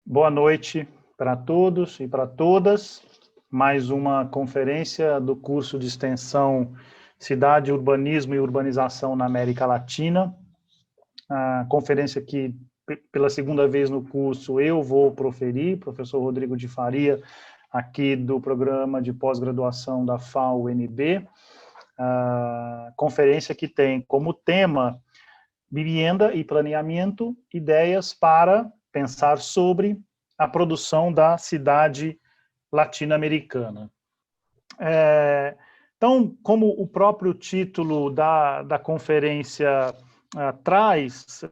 Boa noite para todos e para todas. Mais uma conferência do curso de extensão Cidade, Urbanismo e Urbanização na América Latina. A conferência que, pela segunda vez no curso, eu vou proferir, professor Rodrigo de Faria, aqui do programa de pós-graduação da FAO-UNB. A conferência que tem como tema Vivienda e Planeamento, ideias para pensar sobre a produção da cidade latino-americana. Então, como o próprio título da conferência traz,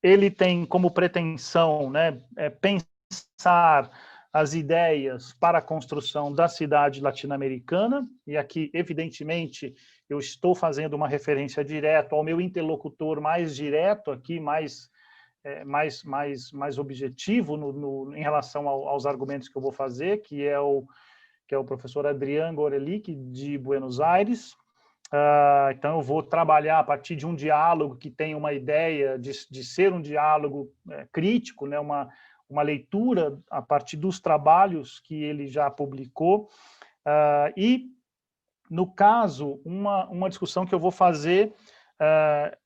ele tem como pretensão, né, pensar as ideias para a construção da cidade latino-americana, e aqui, evidentemente, eu estou fazendo uma referência direta ao meu interlocutor mais direto aqui, mais objetivo em relação aos argumentos que eu vou fazer, que é o professor Adrián Gorelick, de Buenos Aires. Então, eu vou trabalhar a partir de um diálogo que tem uma ideia de ser um diálogo crítico, né, uma leitura a partir dos trabalhos que ele já publicou, e, no caso, uma discussão que eu vou fazer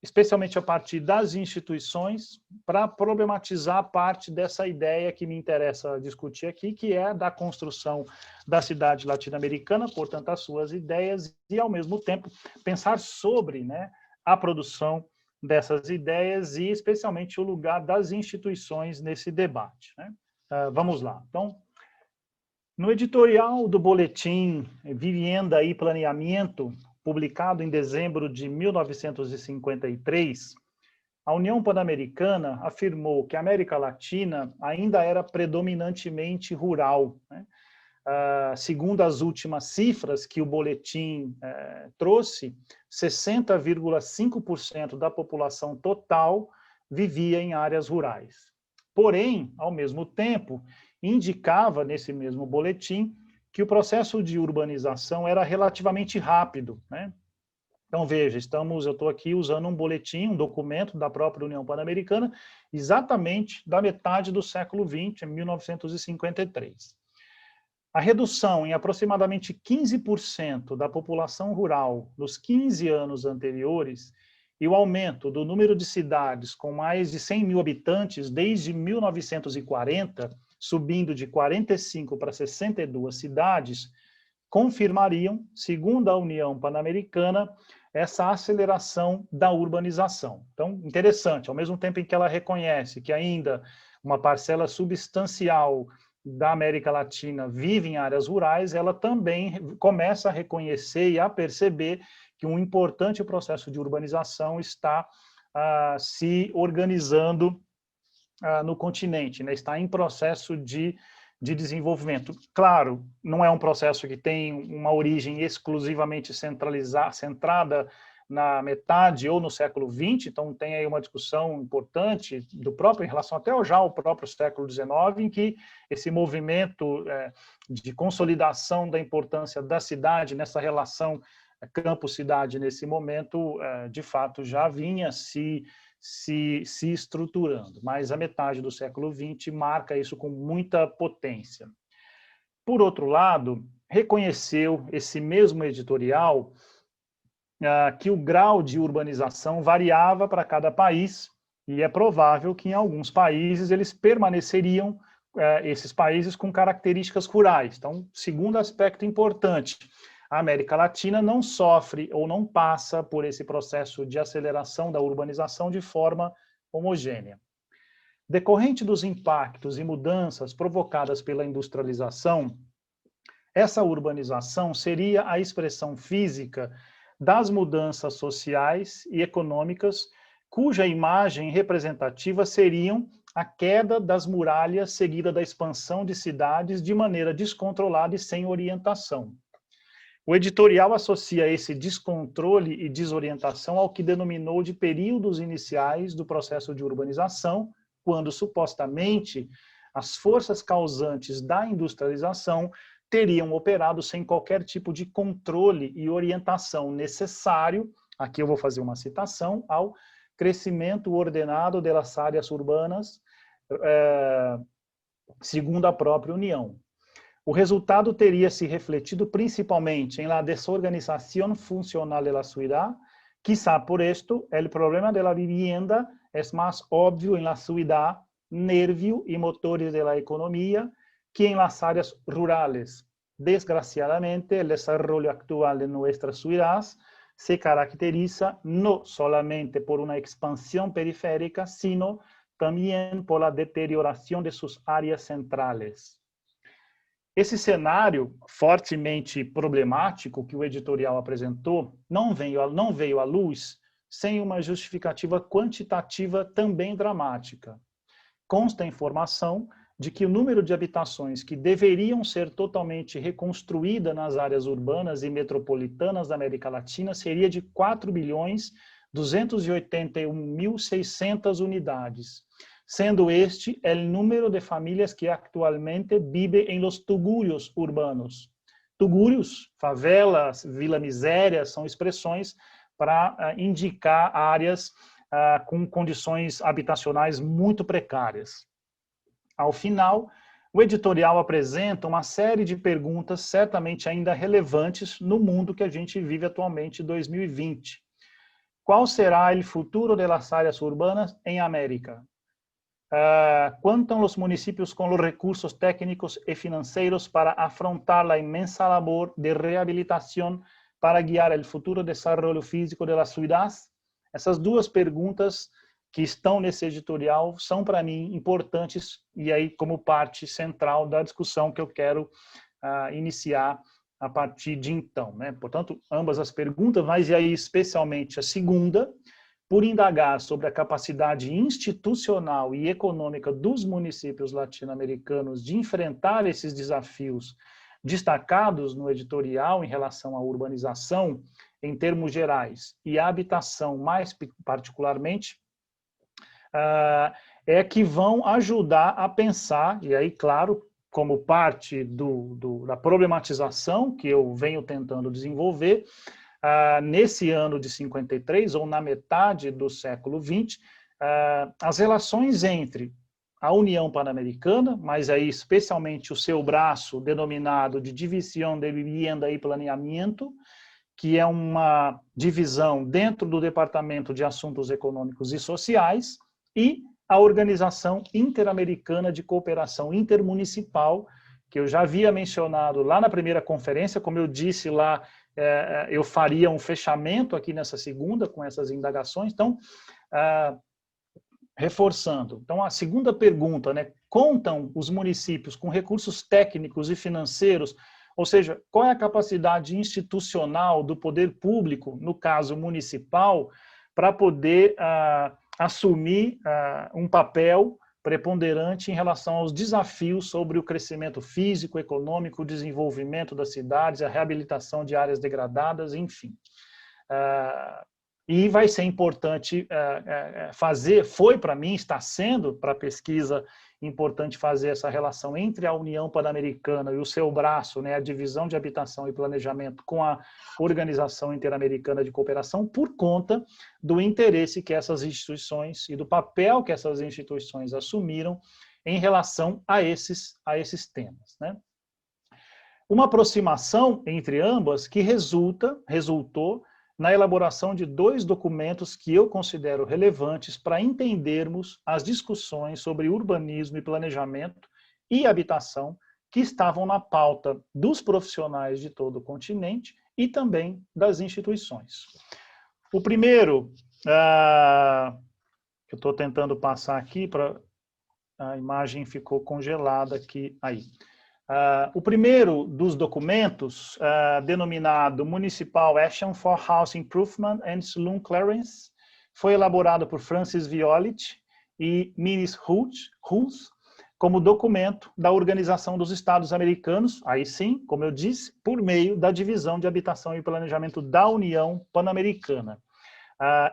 especialmente a partir das instituições, para problematizar parte dessa ideia que me interessa discutir aqui, que é da construção da cidade latino-americana, portanto, as suas ideias, e, ao mesmo tempo, pensar sobre, né, a produção dessas ideias e, especialmente, o lugar das instituições nesse debate, né? Vamos lá. Então, no editorial do boletim Vivienda e Planeamento, publicado em dezembro de 1953, a União Pan-Americana afirmou que a América Latina ainda era predominantemente rural, né? Segundo as últimas cifras que o boletim trouxe, 60,5% da população total vivia em áreas rurais. Porém, ao mesmo tempo, indicava nesse mesmo boletim que o processo de urbanização era relativamente rápido, né? Então, veja, eu estou aqui usando um boletim, um documento da própria União Pan-Americana, exatamente da metade do século XX, em 1953. A redução em aproximadamente 15% da população rural nos 15 anos anteriores e o aumento do número de cidades com mais de 100 mil habitantes desde 1940, subindo de 45 para 62 cidades, confirmariam, segundo a União Pan-Americana, essa aceleração da urbanização. Então, interessante, ao mesmo tempo em que ela reconhece que ainda uma parcela substancial da América Latina vive em áreas rurais, ela também começa a reconhecer e a perceber que um importante processo de urbanização está se organizando no continente, né? Está em processo de desenvolvimento. Claro, não é um processo que tem uma origem exclusivamente centrada na metade ou no século XX, então tem aí uma discussão importante do próprio, em relação até já ao próprio século XIX, em que esse movimento de consolidação da importância da cidade nessa relação campo-cidade nesse momento, de fato, já vinha se estruturando, mas a metade do século XX marca isso com muita potência. Por outro lado, reconheceu esse mesmo editorial que o grau de urbanização variava para cada país, e é provável que em alguns países eles permaneceriam, esses países, com características rurais. Então, segundo aspecto importante, a América Latina não sofre ou não passa por esse processo de aceleração da urbanização de forma homogênea. Decorrente dos impactos e mudanças provocadas pela industrialização, essa urbanização seria a expressão física das mudanças sociais e econômicas, cuja imagem representativa seriam a queda das muralhas seguida da expansão de cidades de maneira descontrolada e sem orientação. O editorial associa esse descontrole e desorientação ao que denominou de períodos iniciais do processo de urbanização, quando, supostamente, as forças causantes da industrialização teriam operado sem qualquer tipo de controle e orientação necessário, aqui eu vou fazer uma citação, ao crescimento ordenado das áreas urbanas, segundo a própria União. O resultado teria se refletido principalmente em la desorganización funcional de la ciudad. Quizá por esto, el problema de la vivienda es más obvio en la ciudad, nervio y motores de la economía, que en las áreas rurales. Desgraciadamente, el desarrollo actual de nuestras ciudades se caracteriza no solamente por una expansión periférica, sino também por la deterioração de suas áreas centrales. Esse cenário fortemente problemático que o editorial apresentou não veio à luz sem uma justificativa quantitativa também dramática. Consta a informação de que o número de habitações que deveriam ser totalmente reconstruídas nas áreas urbanas e metropolitanas da América Latina seria de 4.281.600 unidades, sendo este o número de famílias que atualmente vivem em los tugurios urbanos. Tugurios, favelas, vila miséria, são expressões para indicar áreas com condições habitacionais muito precárias. Ao final, o editorial apresenta uma série de perguntas certamente ainda relevantes no mundo que a gente vive atualmente, 2020. Qual será o futuro das áreas urbanas em América? Contam os municípios com os recursos técnicos e financeiros para afrontar a imensa labor de reabilitação para guiar o futuro desenvolvimento físico das cidades? Essas duas perguntas que estão nesse editorial são, para mim, importantes e aí como parte central da discussão que eu quero iniciar a partir de então, né? Portanto, ambas as perguntas, mas e aí especialmente a segunda, por indagar sobre a capacidade institucional e econômica dos municípios latino-americanos de enfrentar esses desafios destacados no editorial em relação à urbanização em termos gerais e à habitação mais particularmente, é que vão ajudar a pensar, e aí, claro, como parte da problematização que eu venho tentando desenvolver, nesse ano de 53, ou na metade do século XX, as relações entre a União Pan-Americana, mas aí especialmente o seu braço denominado de Divisão de Vivienda e Planeamento, que é uma divisão dentro do Departamento de Assuntos Econômicos e Sociais, e a Organização Interamericana de Cooperação Intermunicipal, que eu já havia mencionado lá na primeira conferência, como eu disse lá, eu faria um fechamento aqui nessa segunda, com essas indagações. Então, reforçando. Então, a segunda pergunta, né? Contam os municípios com recursos técnicos e financeiros, ou seja, qual é a capacidade institucional do poder público, no caso municipal, para poder assumir um papel preponderante em relação aos desafios sobre o crescimento físico, econômico, o desenvolvimento das cidades, a reabilitação de áreas degradadas, enfim. E vai ser importante fazer, foi para mim, está sendo para a pesquisa importante fazer essa relação entre a União Pan-Americana e o seu braço, né, a Divisão de Habitação e Planejamento, com a Organização Interamericana de Cooperação, por conta do interesse que essas instituições e do papel que essas instituições assumiram em relação a esses temas, né? Uma aproximação entre ambas que resultou na elaboração de dois documentos que eu considero relevantes para entendermos as discussões sobre urbanismo e planejamento e habitação que estavam na pauta dos profissionais de todo o continente e também das instituições. O primeiro, eu estou tentando passar aqui, a imagem ficou congelada aqui, aí. O primeiro dos documentos, denominado Municipal Action for House Improvement and Sloan Clarence, foi elaborado por Francis Violet e Minis Hulse, como documento da Organização dos Estados Americanos, aí sim, como eu disse, por meio da Divisão de Habitação e Planejamento da União Pan-Americana.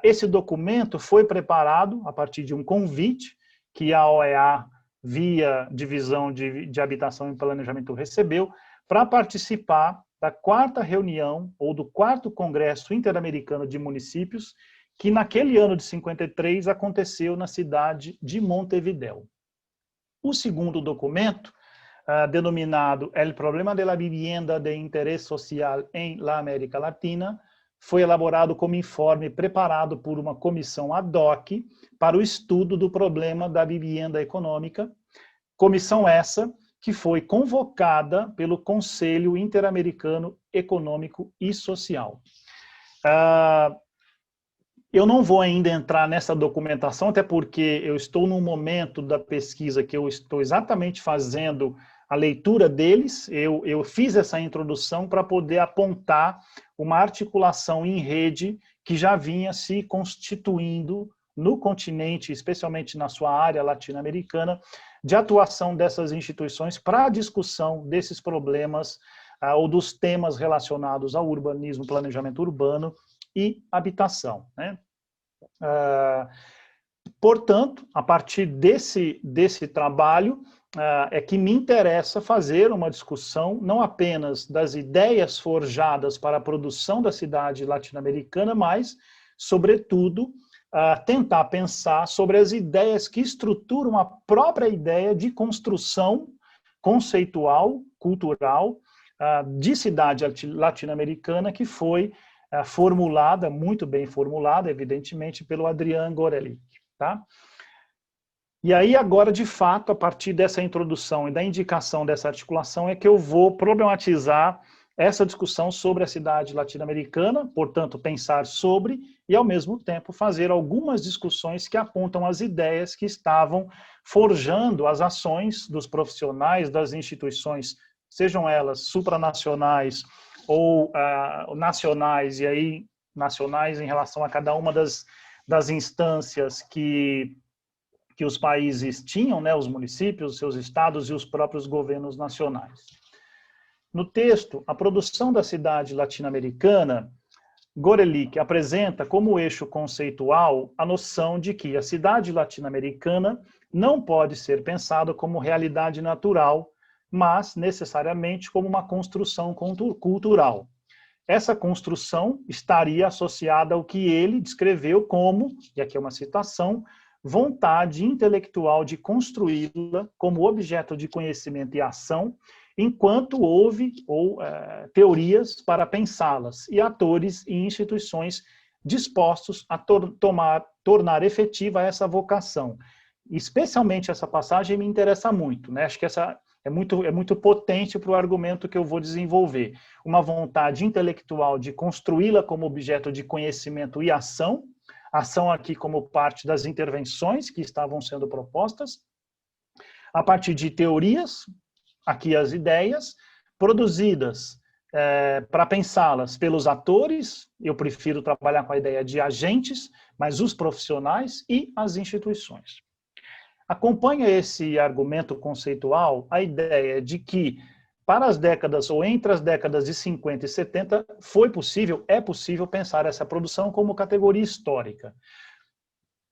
Esse documento foi preparado a partir de um convite que a OEA, via Divisão de Habitação e Planejamento, recebeu para participar da 4ª reunião, ou do 4º Congresso Interamericano de Municípios, que naquele ano de 53 aconteceu na cidade de Montevidéu. O segundo documento, denominado El Problema de la Vivienda de Interés Social en la América Latina, foi elaborado como informe preparado por uma comissão ad hoc para o estudo do problema da vivienda econômica, comissão essa que foi convocada pelo Conselho Interamericano Econômico e Social. Eu não vou ainda entrar nessa documentação, até porque eu estou num momento da pesquisa que eu estou exatamente fazendo a leitura deles. Eu fiz essa introdução para poder apontar uma articulação em rede que já vinha se constituindo no continente, especialmente na sua área latino-americana, de atuação dessas instituições para a discussão desses problemas ou dos temas relacionados ao urbanismo, planejamento urbano e habitação, né? Portanto, a partir desse trabalho, é que me interessa fazer uma discussão não apenas das ideias forjadas para a produção da cidade latino-americana, mas, sobretudo, tentar pensar sobre as ideias que estruturam a própria ideia de construção conceitual, cultural, de cidade latino-americana, que foi formulada, muito bem formulada, evidentemente, pelo Adrián Gorelick, tá? E aí, agora, de fato, a partir dessa introdução e da indicação dessa articulação, é que eu vou problematizar essa discussão sobre a cidade latino-americana, portanto, pensar sobre, e, ao mesmo tempo, fazer algumas discussões que apontam as ideias que estavam forjando as ações dos profissionais, das instituições, sejam elas supranacionais ou nacionais, e aí nacionais em relação a cada uma das instâncias que os países tinham, né, os municípios, os seus estados e os próprios governos nacionais. No texto, a produção da cidade latino-americana, Gorelick apresenta como eixo conceitual a noção de que a cidade latino-americana não pode ser pensada como realidade natural, mas necessariamente como uma construção cultural. Essa construção estaria associada ao que ele descreveu como, e aqui é uma citação, vontade intelectual de construí-la como objeto de conhecimento e ação, enquanto houve teorias para pensá-las e atores e instituições dispostos a tornar efetiva essa vocação. Especialmente essa passagem me interessa muito, né? Acho que essa é muito potente para o argumento que eu vou desenvolver. Uma vontade intelectual de construí-la como objeto de conhecimento e ação aqui como parte das intervenções que estavam sendo propostas, a partir de teorias, aqui as ideias, produzidas para pensá-las pelos atores, eu prefiro trabalhar com a ideia de agentes, mas os profissionais e as instituições. Acompanha esse argumento conceitual a ideia de que, para as décadas, ou entre as décadas de 50 e 70, é possível pensar essa produção como categoria histórica.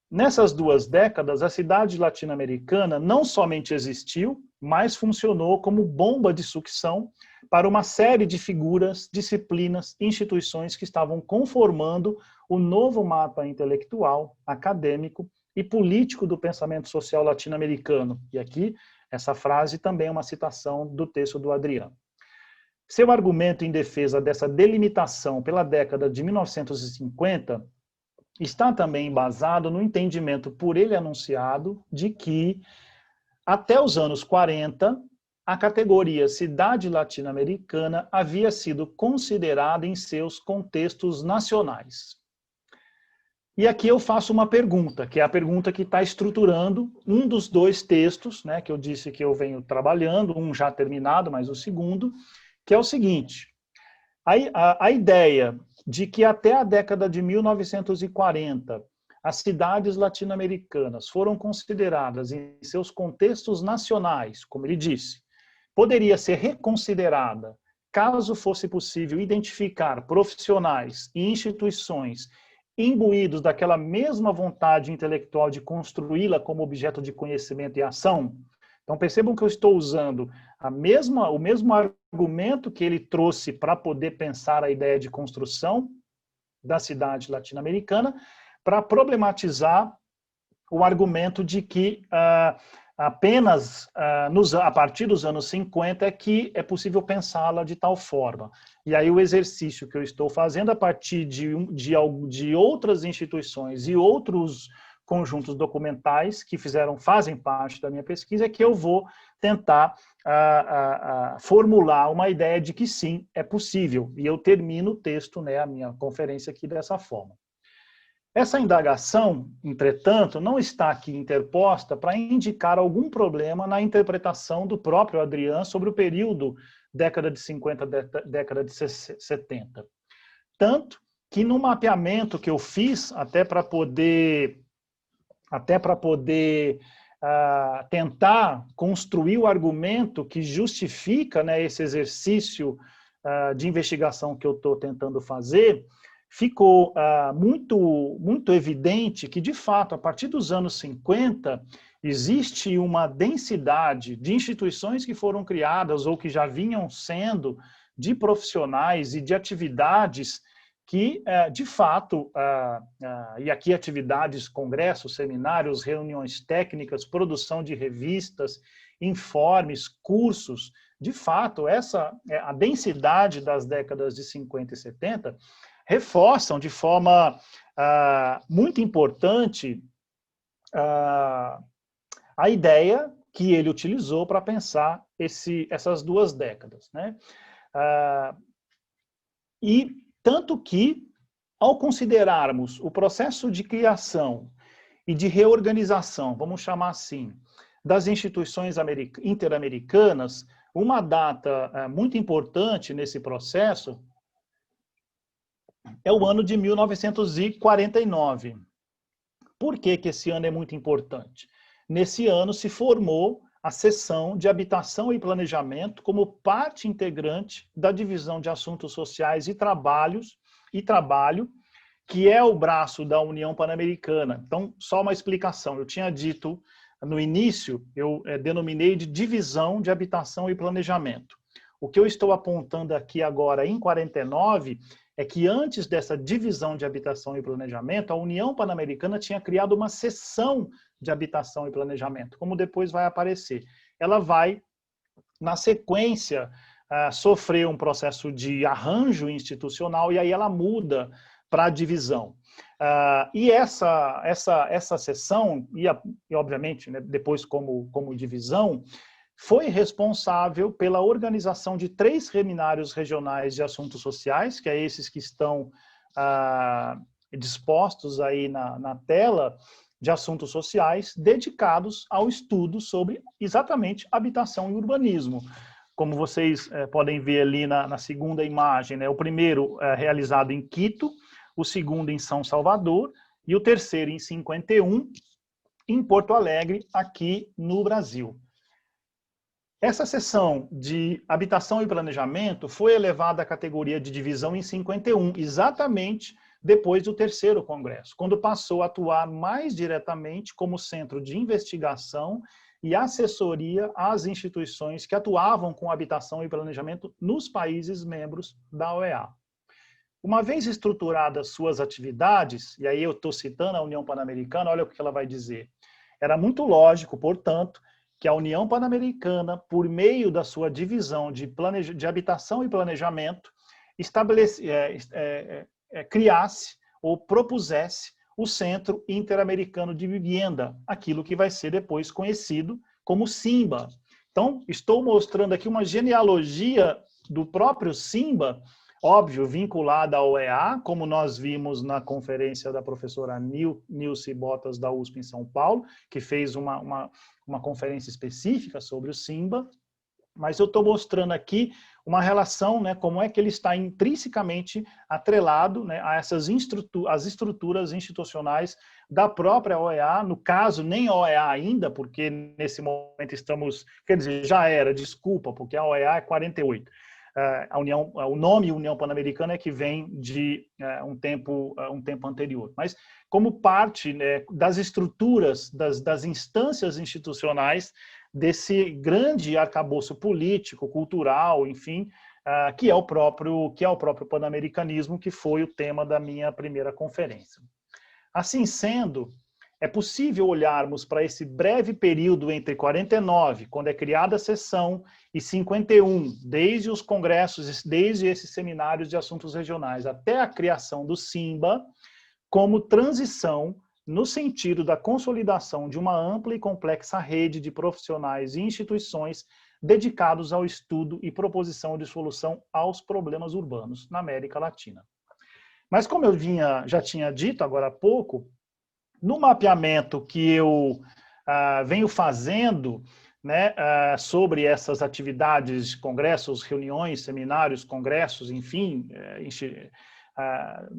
Nessas duas décadas, a cidade latino-americana não somente existiu, mas funcionou como bomba de sucção para uma série de figuras, disciplinas, instituições que estavam conformando o novo mapa intelectual, acadêmico e político do pensamento social latino-americano. E aqui, essa frase também é uma citação do texto do Adrián. Seu argumento em defesa dessa delimitação pela década de 1950 está também embasado no entendimento por ele anunciado de que, até os anos 40, a categoria cidade latino-americana havia sido considerada em seus contextos nacionais. E aqui eu faço uma pergunta, que é a pergunta que está estruturando um dos dois textos, né, que eu disse que eu venho trabalhando, um já terminado, mas o segundo, que é o seguinte: a ideia de que até a década de 1940 as cidades latino-americanas foram consideradas em seus contextos nacionais, como ele disse, poderia ser reconsiderada caso fosse possível identificar profissionais e instituições imbuídos daquela mesma vontade intelectual de construí-la como objeto de conhecimento e ação. Então percebam que eu estou usando o mesmo argumento que ele trouxe para poder pensar a ideia de construção da cidade latino-americana, para problematizar o argumento de que apenas a partir dos anos 50 é que é possível pensá-la de tal forma. E aí o exercício que eu estou fazendo a partir de outras instituições e outros conjuntos documentais que fazem parte da minha pesquisa é que eu vou tentar formular uma ideia de que sim, é possível. E eu termino o texto, né, a minha conferência aqui dessa forma. Essa indagação, entretanto, não está aqui interposta para indicar algum problema na interpretação do próprio Adrian sobre o período década de 50, década de 70. Tanto que no mapeamento que eu fiz, até para poder tentar construir o argumento que justifica, né, esse exercício de investigação que eu estou tentando fazer, ficou muito evidente que, de fato, a partir dos anos 50, existe uma densidade de instituições que foram criadas ou que já vinham sendo, de profissionais e de atividades que, de fato, e aqui atividades, congressos, seminários, reuniões técnicas, produção de revistas, informes, cursos, de fato, a densidade das décadas de 50 e 70 reforçam de forma muito importante a ideia que ele utilizou para pensar essas duas décadas, né? E tanto que, ao considerarmos o processo de criação e de reorganização, vamos chamar assim, das instituições interamericanas, uma data muito importante nesse processo é o ano de 1949. Por que esse ano é muito importante? Nesse ano se formou a seção de Habitação e Planejamento como parte integrante da Divisão de Assuntos Sociais e Trabalho, que é o braço da União Pan-Americana. Então, só uma explicação. Eu tinha dito no início, eu denominei de Divisão de Habitação e Planejamento. O que eu estou apontando aqui agora, em 49, é que antes dessa divisão de habitação e planejamento, a União Pan-Americana tinha criado uma seção de habitação e planejamento, como depois vai aparecer. Ela vai, na sequência, sofrer um processo de arranjo institucional e aí ela muda para a divisão. E essa seção, e obviamente, né, depois como divisão, foi responsável pela organização de 3 seminários regionais de assuntos sociais, que é esses que estão dispostos aí na tela, de assuntos sociais, dedicados ao estudo sobre exatamente habitação e urbanismo. Como vocês podem ver ali na segunda imagem, né, o primeiro realizado em Quito, o segundo em São Salvador e o terceiro em 51, em Porto Alegre, aqui no Brasil. Essa seção de habitação e planejamento foi elevada à categoria de divisão em 51, exatamente depois do terceiro congresso, quando passou a atuar mais diretamente como centro de investigação e assessoria às instituições que atuavam com habitação e planejamento nos países membros da OEA. Uma vez estruturadas suas atividades, e aí eu estou citando a União Pan-Americana, olha o que ela vai dizer. Era muito lógico, portanto, que a União Pan-Americana, por meio da sua divisão de habitação e planejamento, criasse ou propusesse o Centro Interamericano de Vivienda, aquilo que vai ser depois conhecido como CIMBA. Então, estou mostrando aqui uma genealogia do próprio CIMBA, óbvio, vinculada ao OEA, como nós vimos na conferência da professora Nilce Botas, da USP em São Paulo, que fez uma conferência específica sobre o CIMBA, mas eu estou mostrando aqui uma relação, né, como é que ele está intrinsecamente atrelado, né, a essas as estruturas institucionais da própria OEA, no caso, nem a OEA ainda, porque nesse momento estamos, quer dizer, já era, desculpa, porque a OEA é 48. O nome União Pan-Americana é que vem de um tempo anterior. Mas como parte, né, das estruturas, das instâncias institucionais desse grande arcabouço político, cultural, enfim, que é o próprio pan-americanismo, que foi o tema da minha primeira conferência. Assim sendo, é possível olharmos para esse breve período entre 49, quando é criada a seção, e 51, desde os congressos, desde esses seminários de assuntos regionais, até a criação do SIMBA, como transição no sentido da consolidação de uma ampla e complexa rede de profissionais e instituições dedicados ao estudo e proposição de solução aos problemas urbanos na América Latina. Mas como eu já tinha dito agora há pouco, no mapeamento que eu venho fazendo, né, sobre essas atividades, congressos, reuniões, seminários, congressos, enfim,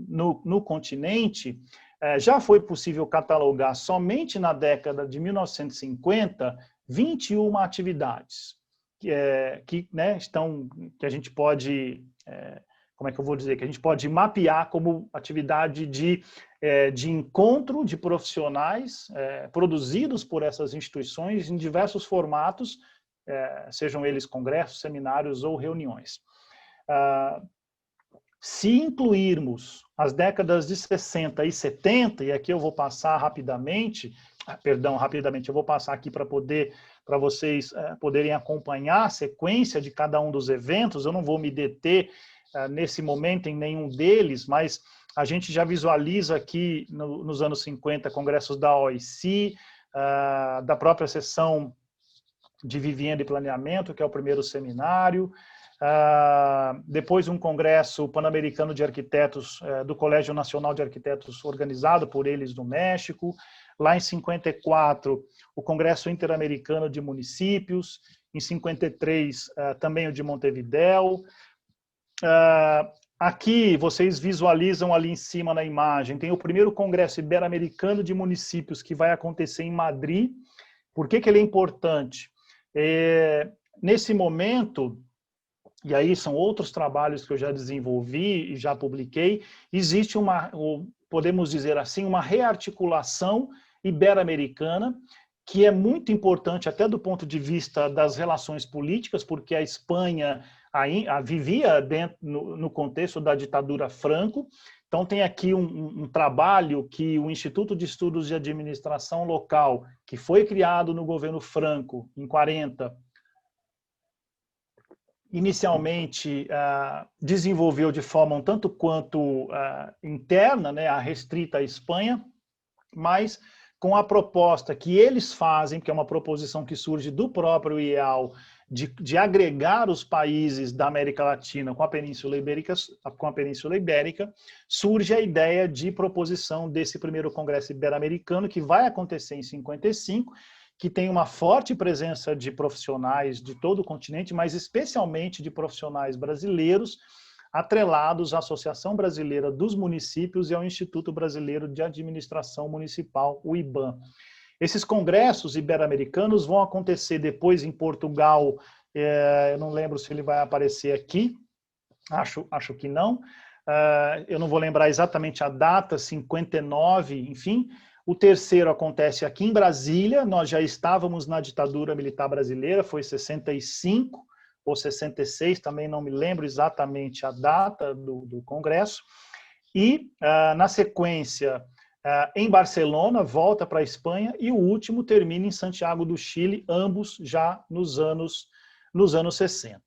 no continente, já foi possível catalogar somente na década de 1950 21 atividades que a gente pode, como é que eu vou dizer, que a gente pode mapear como atividade de encontro de profissionais produzidos por essas instituições em diversos formatos, sejam eles congressos, seminários ou reuniões. Se incluirmos as décadas de 60 e 70, e aqui eu vou passar rapidamente, eu vou passar aqui para vocês poderem acompanhar a sequência de cada um dos eventos, eu não vou me deter nesse momento em nenhum deles, mas a gente já visualiza aqui nos anos 50 congressos da OIC, da própria sessão de Vivenda e Planeamento, que é o primeiro seminário, depois um congresso pan-americano de arquitetos do Colégio Nacional de Arquitetos, organizado por eles no México. Lá em 54, o Congresso Interamericano de Municípios. Em 53, também o de Montevidéu. Aqui vocês visualizam ali em cima na imagem, tem o primeiro Congresso Ibero-Americano de Municípios, que vai acontecer em Madrid. Por que ele é importante? Nesse momento, e aí são outros trabalhos que eu já desenvolvi e já publiquei, existe podemos dizer assim, uma rearticulação ibero-americana, que é muito importante até do ponto de vista das relações políticas, porque a Espanha vivia no contexto da ditadura Franco. Então tem aqui um trabalho que o Instituto de Estudos de Administração Local, que foi criado no governo Franco, em 40, inicialmente desenvolveu de forma um tanto quanto interna, né, restrita à Espanha, mas com a proposta que eles fazem, que é uma proposição que surge do próprio IEAL, de agregar os países da América Latina com a Península Ibérica, surge a ideia de proposição desse primeiro Congresso Ibero-Americano, que vai acontecer em 55, que tem uma forte presença de profissionais de todo o continente, mas especialmente de profissionais brasileiros, atrelados à Associação Brasileira dos Municípios e ao Instituto Brasileiro de Administração Municipal, o IBAM. Esses congressos ibero-americanos vão acontecer depois em Portugal, eu não lembro se ele vai aparecer aqui, acho que não, eu não vou lembrar exatamente a data, 59, enfim. O terceiro acontece aqui em Brasília, nós já estávamos na ditadura militar brasileira, foi 65 ou 66, também não me lembro exatamente a data do congresso. E, na sequência, em Barcelona, volta para a Espanha, e o último termina em Santiago do Chile, ambos já nos anos 60.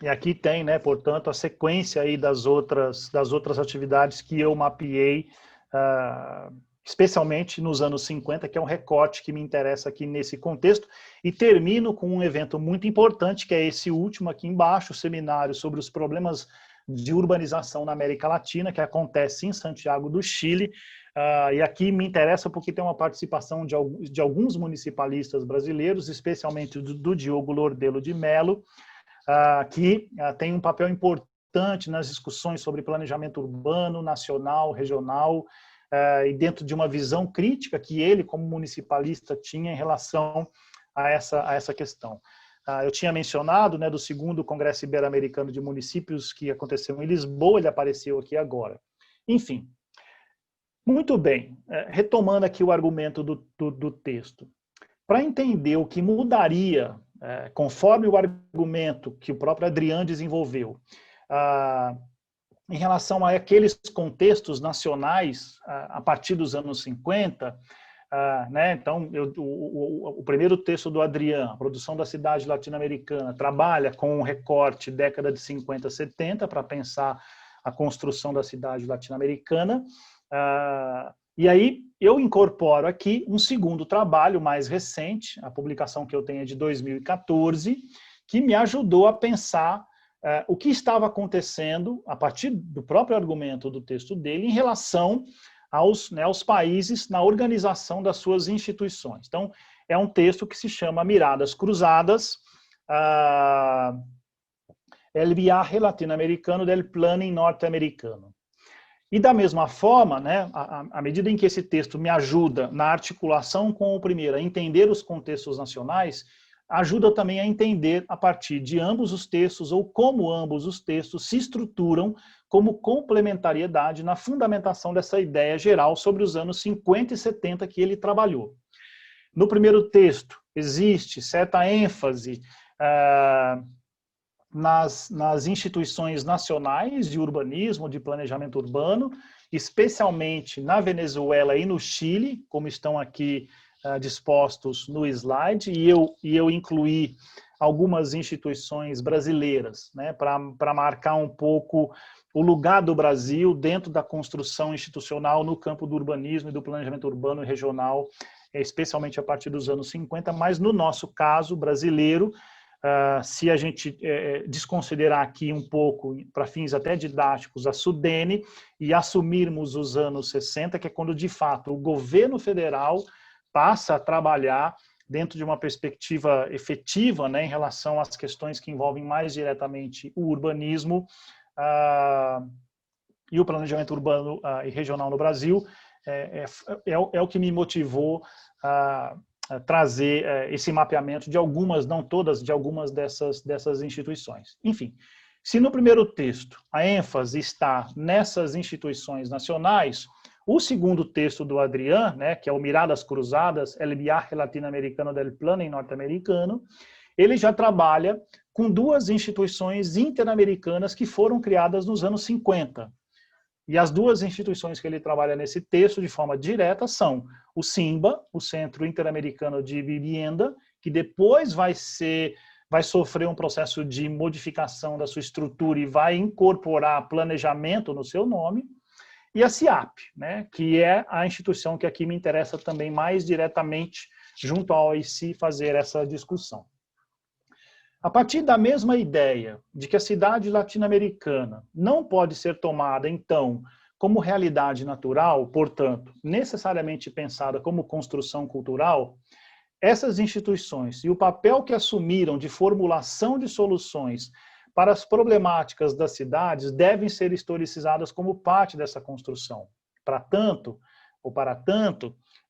E aqui tem, né, portanto, a sequência aí das outras atividades que eu mapeei, especialmente nos anos 50, que é um recorte que me interessa aqui nesse contexto, e termino com um evento muito importante, que é esse último aqui embaixo, o seminário sobre os problemas de urbanização na América Latina, que acontece em Santiago do Chile, e aqui me interessa porque tem uma participação de alguns municipalistas brasileiros, especialmente do Diogo Lordelo de Mello, que tem um papel importante nas discussões sobre planejamento urbano, nacional, regional, e dentro de uma visão crítica que ele, como municipalista, tinha em relação a essa questão. Eu tinha mencionado, né, do segundo Congresso Ibero-Americano de Municípios, que aconteceu em Lisboa, ele apareceu aqui agora. Enfim, muito bem, retomando aqui o argumento do texto. Para entender o que mudaria, conforme o argumento que o próprio Adrian desenvolveu, em relação a aqueles contextos nacionais a partir dos anos 50, né? Então, o primeiro texto do Adrián, a produção da cidade latino-americana, trabalha com um recorte década de 50, 70, para pensar a construção da cidade latino-americana. E aí eu incorporo aqui um segundo trabalho mais recente, a publicação que eu tenho é de 2014, que me ajudou a pensar o que estava acontecendo, a partir do próprio argumento do texto dele, em relação aos países na organização das suas instituições. Então, é um texto que se chama Miradas Cruzadas, El viaje latino-americano del planning norte-americano. E da mesma forma, né, à medida em que esse texto me ajuda na articulação com o primeiro, a entender os contextos nacionais, ajuda também a entender a partir de ambos os textos, ou como ambos os textos se estruturam como complementariedade na fundamentação dessa ideia geral sobre os anos 50 e 70 que ele trabalhou. No primeiro texto, existe certa ênfase nas instituições nacionais de urbanismo, de planejamento urbano, especialmente na Venezuela e no Chile, como estão aqui dispostos no slide, e eu incluí algumas instituições brasileiras, né, para marcar um pouco o lugar do Brasil dentro da construção institucional no campo do urbanismo e do planejamento urbano e regional, especialmente a partir dos anos 50, mas no nosso caso brasileiro, se a gente desconsiderar aqui um pouco, para fins até didáticos, a SUDENE, e assumirmos os anos 60, que é quando, de fato, o governo federal passa a trabalhar dentro de uma perspectiva efetiva, né, em relação às questões que envolvem mais diretamente o urbanismo e o planejamento urbano e regional no Brasil, é o que me motivou a trazer esse mapeamento de algumas, não todas, de algumas dessas instituições. Enfim, se no primeiro texto a ênfase está nessas instituições nacionais, o segundo texto do Adrián, né, que é o Miradas Cruzadas, El viaje latino-americano del planning norte-americano, ele já trabalha com duas instituições interamericanas que foram criadas nos anos 50. E as duas instituições que ele trabalha nesse texto de forma direta são o CIMBA, o Centro Interamericano de Vivienda, que depois vai sofrer um processo de modificação da sua estrutura e vai incorporar planejamento no seu nome, e a CIAP, né, que é a instituição que aqui me interessa também mais diretamente, junto à OIC, fazer essa discussão. A partir da mesma ideia de que a cidade latino-americana não pode ser tomada, então, como realidade natural, portanto, necessariamente pensada como construção cultural, essas instituições e o papel que assumiram de formulação de soluções para as problemáticas das cidades devem ser historicizadas como parte dessa construção. Para tanto,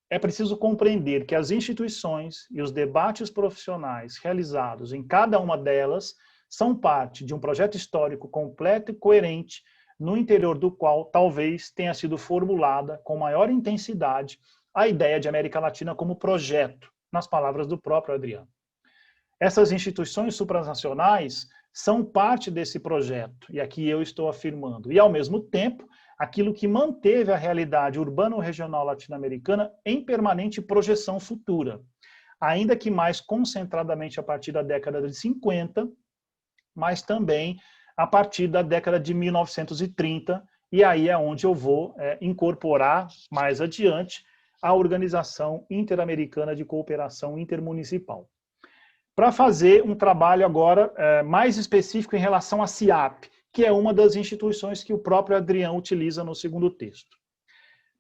é preciso compreender que as instituições e os debates profissionais realizados em cada uma delas são parte de um projeto histórico completo e coerente, no interior do qual talvez tenha sido formulada com maior intensidade a ideia de América Latina como projeto, nas palavras do próprio Adrián. Essas instituições supranacionais são parte desse projeto, e aqui eu estou afirmando, e ao mesmo tempo, aquilo que manteve a realidade urbano-regional latino-americana em permanente projeção futura, ainda que mais concentradamente a partir da década de 50, mas também a partir da década de 1930, e aí é onde eu vou incorporar mais adiante a Organização Interamericana de Cooperação Intermunicipal. Para fazer um trabalho agora mais específico em relação à CIAP, que é uma das instituições que o próprio Adrián utiliza no segundo texto.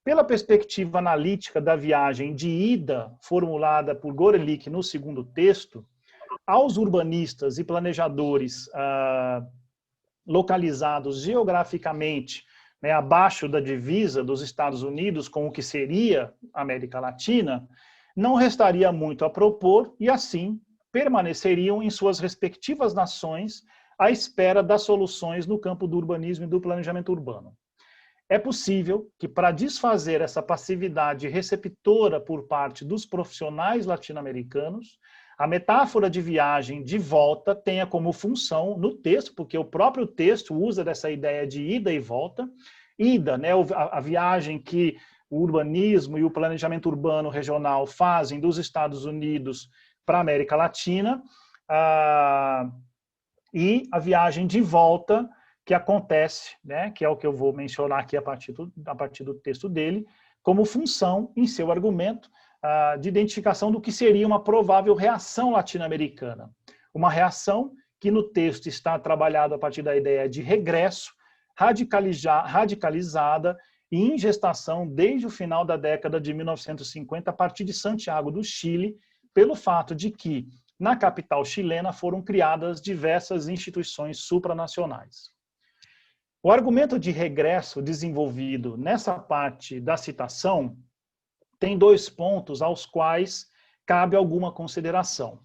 Pela perspectiva analítica da viagem de ida formulada por Gorelick no segundo texto, aos urbanistas e planejadores localizados geograficamente, né, abaixo da divisa dos Estados Unidos com o que seria a América Latina, não restaria muito a propor e, assim, permaneceriam em suas respectivas nações à espera das soluções no campo do urbanismo e do planejamento urbano. É possível que, para desfazer essa passividade receptora por parte dos profissionais latino-americanos, a metáfora de viagem de volta tenha como função no texto, porque o próprio texto usa dessa ideia de ida e volta. Ida, né, a viagem que o urbanismo e o planejamento urbano regional fazem dos Estados Unidos para a América Latina, e a viagem de volta que acontece, né, que é o que eu vou mencionar aqui a partir do texto dele, como função, em seu argumento, de identificação do que seria uma provável reação latino-americana. Uma reação que no texto está trabalhada a partir da ideia de regresso, radicalizada e em gestação desde o final da década de 1950, a partir de Santiago do Chile, pelo fato de que, na capital chilena, foram criadas diversas instituições supranacionais. O argumento de regresso desenvolvido nessa parte da citação tem 2 pontos aos quais cabe alguma consideração.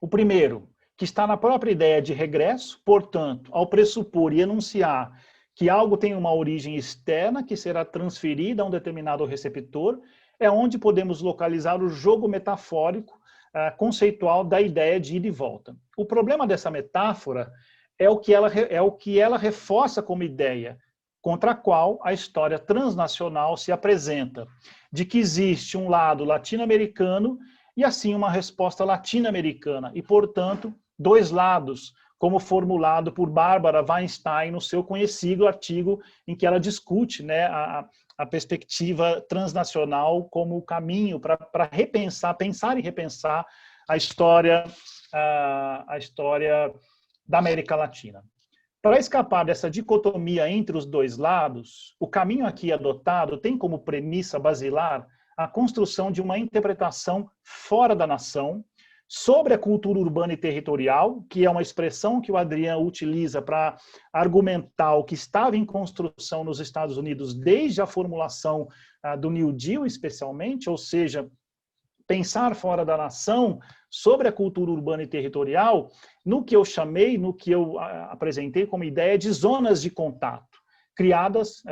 O primeiro, que está na própria ideia de regresso, portanto, ao pressupor e enunciar que algo tem uma origem externa que será transferida a um determinado receptor, é onde podemos localizar o jogo metafórico conceitual da ideia de ida e volta. O problema dessa metáfora é o que ela reforça como ideia, contra a qual a história transnacional se apresenta, de que existe um lado latino-americano e, assim, uma resposta latino-americana, e, portanto, 2 lados, como formulado por Bárbara Weinstein no seu conhecido artigo em que ela discute, né, a perspectiva transnacional como o caminho para pensar e repensar a história da América Latina. Para escapar dessa dicotomia entre os 2 lados, o caminho aqui adotado tem como premissa basilar a construção de uma interpretação fora da nação sobre a cultura urbana e territorial, que é uma expressão que o Adrian utiliza para argumentar o que estava em construção nos Estados Unidos desde a formulação do New Deal, especialmente, ou seja, pensar fora da nação sobre a cultura urbana e territorial, no que eu apresentei como ideia de zonas de contato, criadas,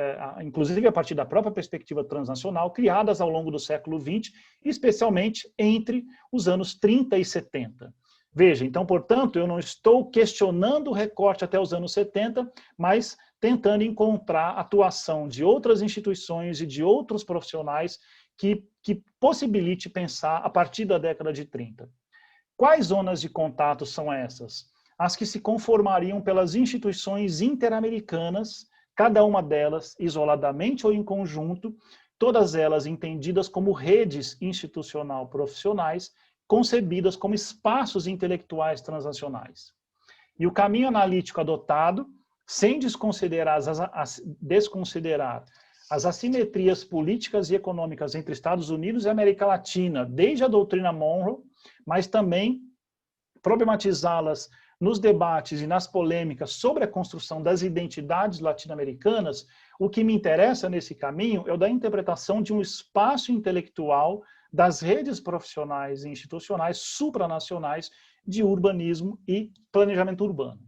inclusive a partir da própria perspectiva transnacional, criadas ao longo do século XX, especialmente entre os anos 30 e 70. Veja, então, portanto, eu não estou questionando o recorte até os anos 70, mas tentando encontrar atuação de outras instituições e de outros profissionais que possibilite pensar a partir da década de 30. Quais zonas de contato são essas? As que se conformariam pelas instituições interamericanas, cada uma delas isoladamente ou em conjunto, todas elas entendidas como redes institucional profissionais, concebidas como espaços intelectuais transnacionais. E o caminho analítico adotado, sem desconsiderar as assimetrias políticas e econômicas entre Estados Unidos e América Latina, desde a doutrina Monroe, mas também problematizá-las nos debates e nas polêmicas sobre a construção das identidades latino-americanas, o que me interessa nesse caminho é o da interpretação de um espaço intelectual das redes profissionais e institucionais supranacionais de urbanismo e planejamento urbano.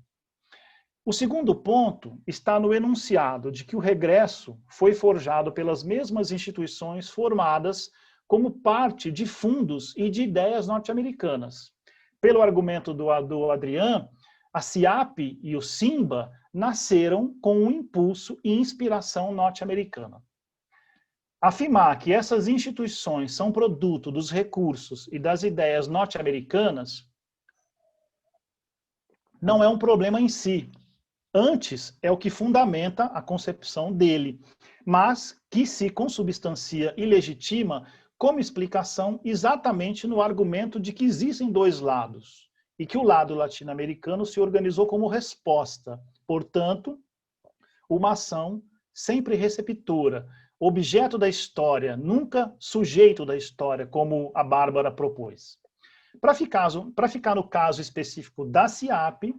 O segundo ponto está no enunciado de que o regresso foi forjado pelas mesmas instituições formadas como parte de fundos e de ideias norte-americanas. Pelo argumento do Adrian, a CIAP e o SIMBA nasceram com um impulso e inspiração norte-americana. Afirmar que essas instituições são produto dos recursos e das ideias norte-americanas não é um problema em si. Antes, é o que fundamenta a concepção dele, mas que se consubstancia e legitima como explicação exatamente no argumento de que existem 2 lados, e que o lado latino-americano se organizou como resposta, portanto, uma ação sempre receptora, objeto da história, nunca sujeito da história, como a Bárbara propôs. Para ficar no caso específico da CIAP,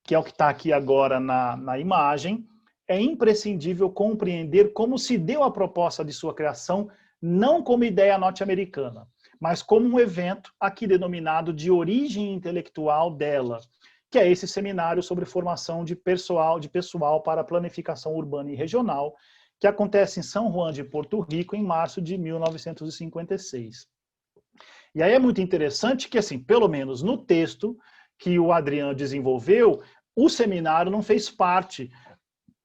que é o que está aqui agora na imagem, é imprescindível compreender como se deu a proposta de sua criação, não como ideia norte-americana, mas como um evento aqui denominado de origem intelectual dela, que é esse seminário sobre formação de pessoal para planificação urbana e regional, que acontece em São Juan de Porto Rico em março de 1956. E aí é muito interessante que, assim, pelo menos no texto que o Adrian desenvolveu, o seminário não fez parte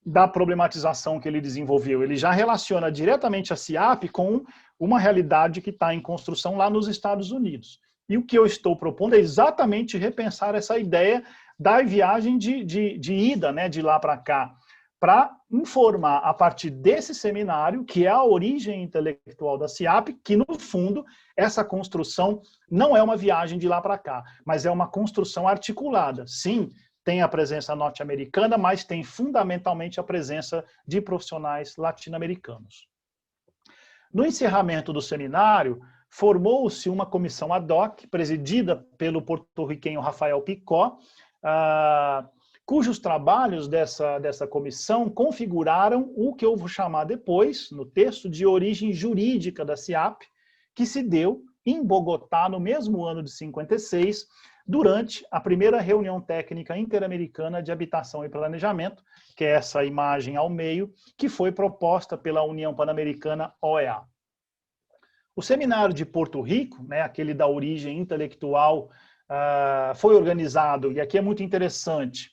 da problematização que ele desenvolveu. Ele já relaciona diretamente a SIAP com uma realidade que está em construção lá nos Estados Unidos. E o que eu estou propondo é exatamente repensar essa ideia da viagem de ida, né, de lá para cá, para informar a partir desse seminário, que é a origem intelectual da SIAP, que no fundo essa construção não é uma viagem de lá para cá, mas é uma construção articulada. Sim, tem a presença norte-americana, mas tem fundamentalmente a presença de profissionais latino-americanos. No encerramento do seminário, formou-se uma comissão ad hoc, presidida pelo porto-riquenho Rafael Picó, cujos trabalhos dessa comissão configuraram o que eu vou chamar depois, no texto, de origem jurídica da SIAP, que se deu em Bogotá no mesmo ano de 56, durante a primeira reunião técnica interamericana de habitação e planejamento, que é essa imagem ao meio, que foi proposta pela União Pan-Americana OEA. O seminário de Porto Rico, né, aquele da origem intelectual, foi organizado, e aqui é muito interessante,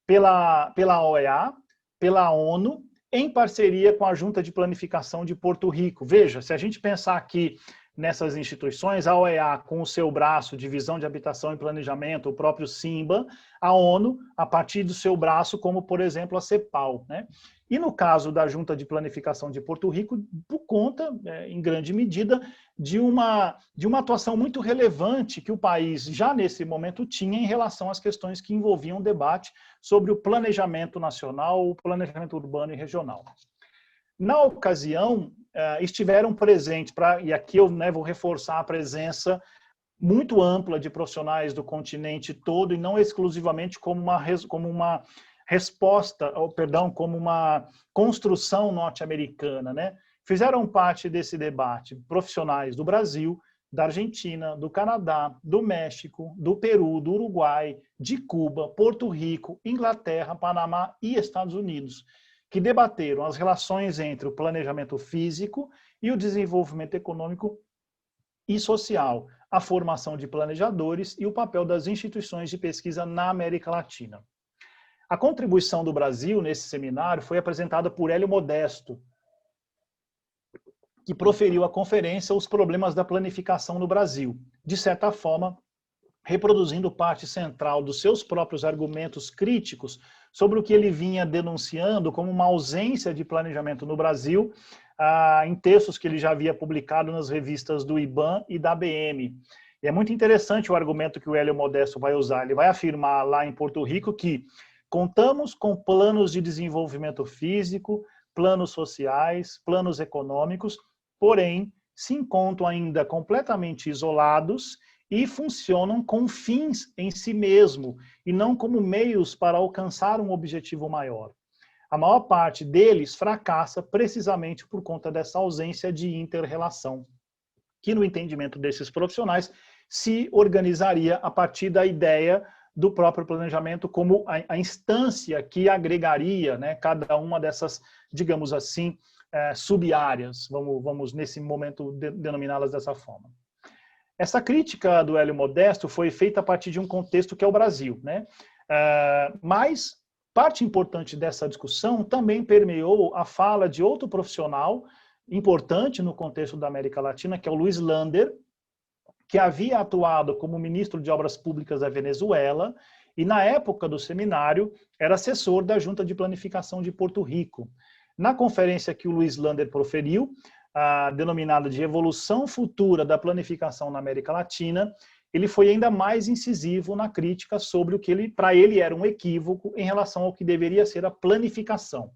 pela OEA, pela ONU, em parceria com a Junta de Planificação de Porto Rico. Veja, se a gente pensar aqui nessas instituições, a OEA com o seu braço, Divisão de Habitação e Planejamento, o próprio SIMBA, a ONU, a partir do seu braço, como, por exemplo, a CEPAL, né? E no caso da Junta de Planificação de Porto Rico, por conta, em grande medida, de uma atuação muito relevante que o país já nesse momento tinha em relação às questões que envolviam o debate sobre o planejamento nacional, o planejamento urbano e regional. Na ocasião, estiveram presentes, e aqui eu vou reforçar a presença muito ampla de profissionais do continente todo, e não exclusivamente como uma resposta, como uma construção norte-americana, né? Fizeram parte desse debate profissionais do Brasil, da Argentina, do Canadá, do México, do Peru, do Uruguai, de Cuba, Porto Rico, Inglaterra, Panamá e Estados Unidos, que debateram as relações entre o planejamento físico e o desenvolvimento econômico e social, a formação de planejadores e o papel das instituições de pesquisa na América Latina. A contribuição do Brasil nesse seminário foi apresentada por Hélio Modesto, que proferiu a conferência Os Problemas da Planificação no Brasil, de certa forma, reproduzindo parte central dos seus próprios argumentos críticos sobre o que ele vinha denunciando como uma ausência de planejamento no Brasil, em textos que ele já havia publicado nas revistas do IBAN e da ABM. E é muito interessante o argumento que o Hélio Modesto vai usar. Ele vai afirmar lá em Porto Rico que contamos com planos de desenvolvimento físico, planos sociais, planos econômicos, porém se encontram ainda completamente isolados e funcionam com fins em si mesmo, e não como meios para alcançar um objetivo maior. A maior parte deles fracassa precisamente por conta dessa ausência de inter-relação, que no entendimento desses profissionais se organizaria a partir da ideia do próprio planejamento como a instância que agregaria, né, cada uma dessas, digamos assim, sub-áreas, vamos nesse momento denominá-las dessa forma. Essa crítica do Hélio Modesto foi feita a partir de um contexto que é o Brasil, né? Mas parte importante dessa discussão também permeou a fala de outro profissional importante no contexto da América Latina, que é o Luiz Lander, que havia atuado como ministro de Obras Públicas da Venezuela e, na época do seminário, era assessor da Junta de Planificação de Porto Rico. Na conferência que o Luiz Lander proferiu, denominada de Evolução Futura da Planificação na América Latina, ele foi ainda mais incisivo na crítica sobre o que para ele era um equívoco em relação ao que deveria ser a planificação.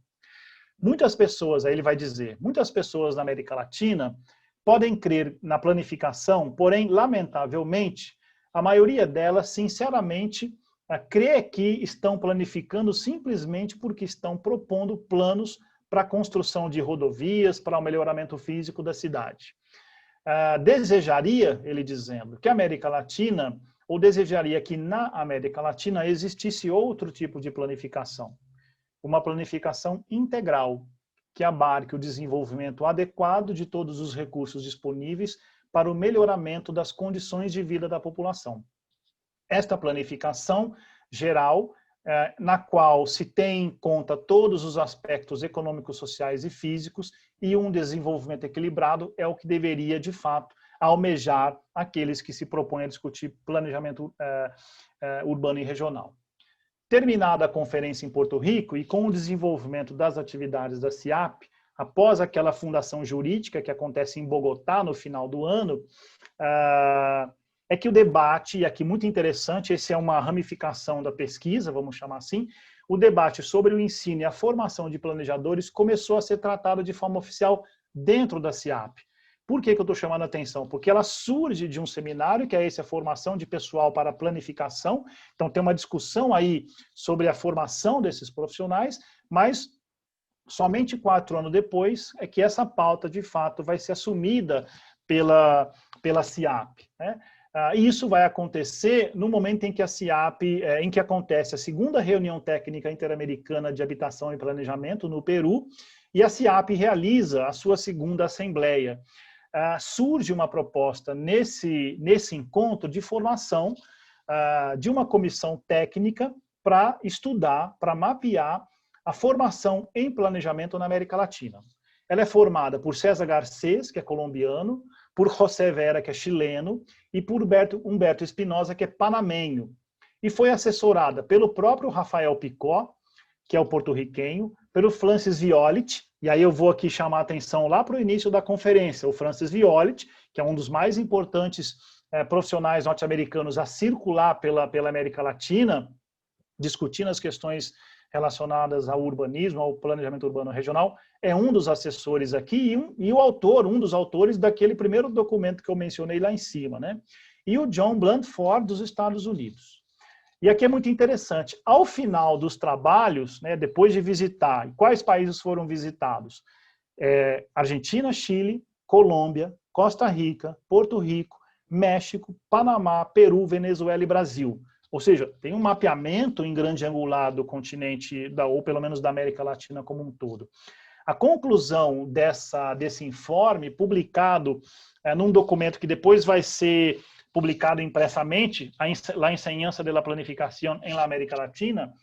Muitas pessoas, aí ele vai dizer, muitas pessoas na América Latina podem crer na planificação, porém, lamentavelmente, a maioria delas, sinceramente, crê que estão planificando simplesmente porque estão propondo planos para a construção de rodovias, para o melhoramento físico da cidade. Desejaria, ele dizendo, que a América Latina, ou desejaria que na América Latina existisse outro tipo de planificação, uma planificação integral, que abarque o desenvolvimento adequado de todos os recursos disponíveis para o melhoramento das condições de vida da população. Esta planificação geral, na qual se tem em conta todos os aspectos econômicos, sociais e físicos, e um desenvolvimento equilibrado é o que deveria, de fato, almejar aqueles que se propõem a discutir planejamento urbano e regional. Terminada a conferência em Porto Rico e com o desenvolvimento das atividades da CIAP, após aquela fundação jurídica que acontece em Bogotá no final do ano, é que o debate, e aqui muito interessante, essa é uma ramificação da pesquisa, vamos chamar assim, o debate sobre o ensino e a formação de planejadores começou a ser tratado de forma oficial dentro da CIAP. Por que eu estou chamando a atenção? Porque ela surge de um seminário, que é esse, a formação de pessoal para planificação. Então tem uma discussão aí sobre a formação desses profissionais, mas somente 4 anos depois é que essa pauta, de fato, vai ser assumida pela CIAP, né? Isso vai acontecer no momento em que a CIAP, em que acontece a segunda reunião técnica interamericana de habitação e planejamento no Peru, e a CIAP realiza a sua segunda assembleia. Surge uma proposta nesse encontro de formação de uma comissão técnica para estudar, para mapear a formação em planejamento na América Latina. Ela é formada por César Garcés, que é colombiano, por José Vera, que é chileno, e por Humberto Espinosa, que é panamenho. E foi assessorada pelo próprio Rafael Picó, que é o porto-riquenho, pelo Francis Violet, e aí eu vou aqui chamar a atenção lá para o início da conferência, o Francis Violet, que é um dos mais importantes profissionais norte-americanos a circular pela América Latina, discutindo as questões relacionadas ao urbanismo, ao planejamento urbano regional, é um dos assessores aqui e o autor, um dos autores daquele primeiro documento que eu mencionei lá em cima, né? E o John Blandford, dos Estados Unidos. E aqui é muito interessante, ao final dos trabalhos, né, depois de visitar, quais países foram visitados? Argentina, Chile, Colômbia, Costa Rica, Porto Rico, México, Panamá, Peru, Venezuela e Brasil. Ou seja, tem um mapeamento em grande angular do continente, ou pelo menos da América Latina como um todo. A conclusão desse informe, publicado num documento que depois vai ser publicado impressamente, La Enseñanza de la Planificación en la América Latina,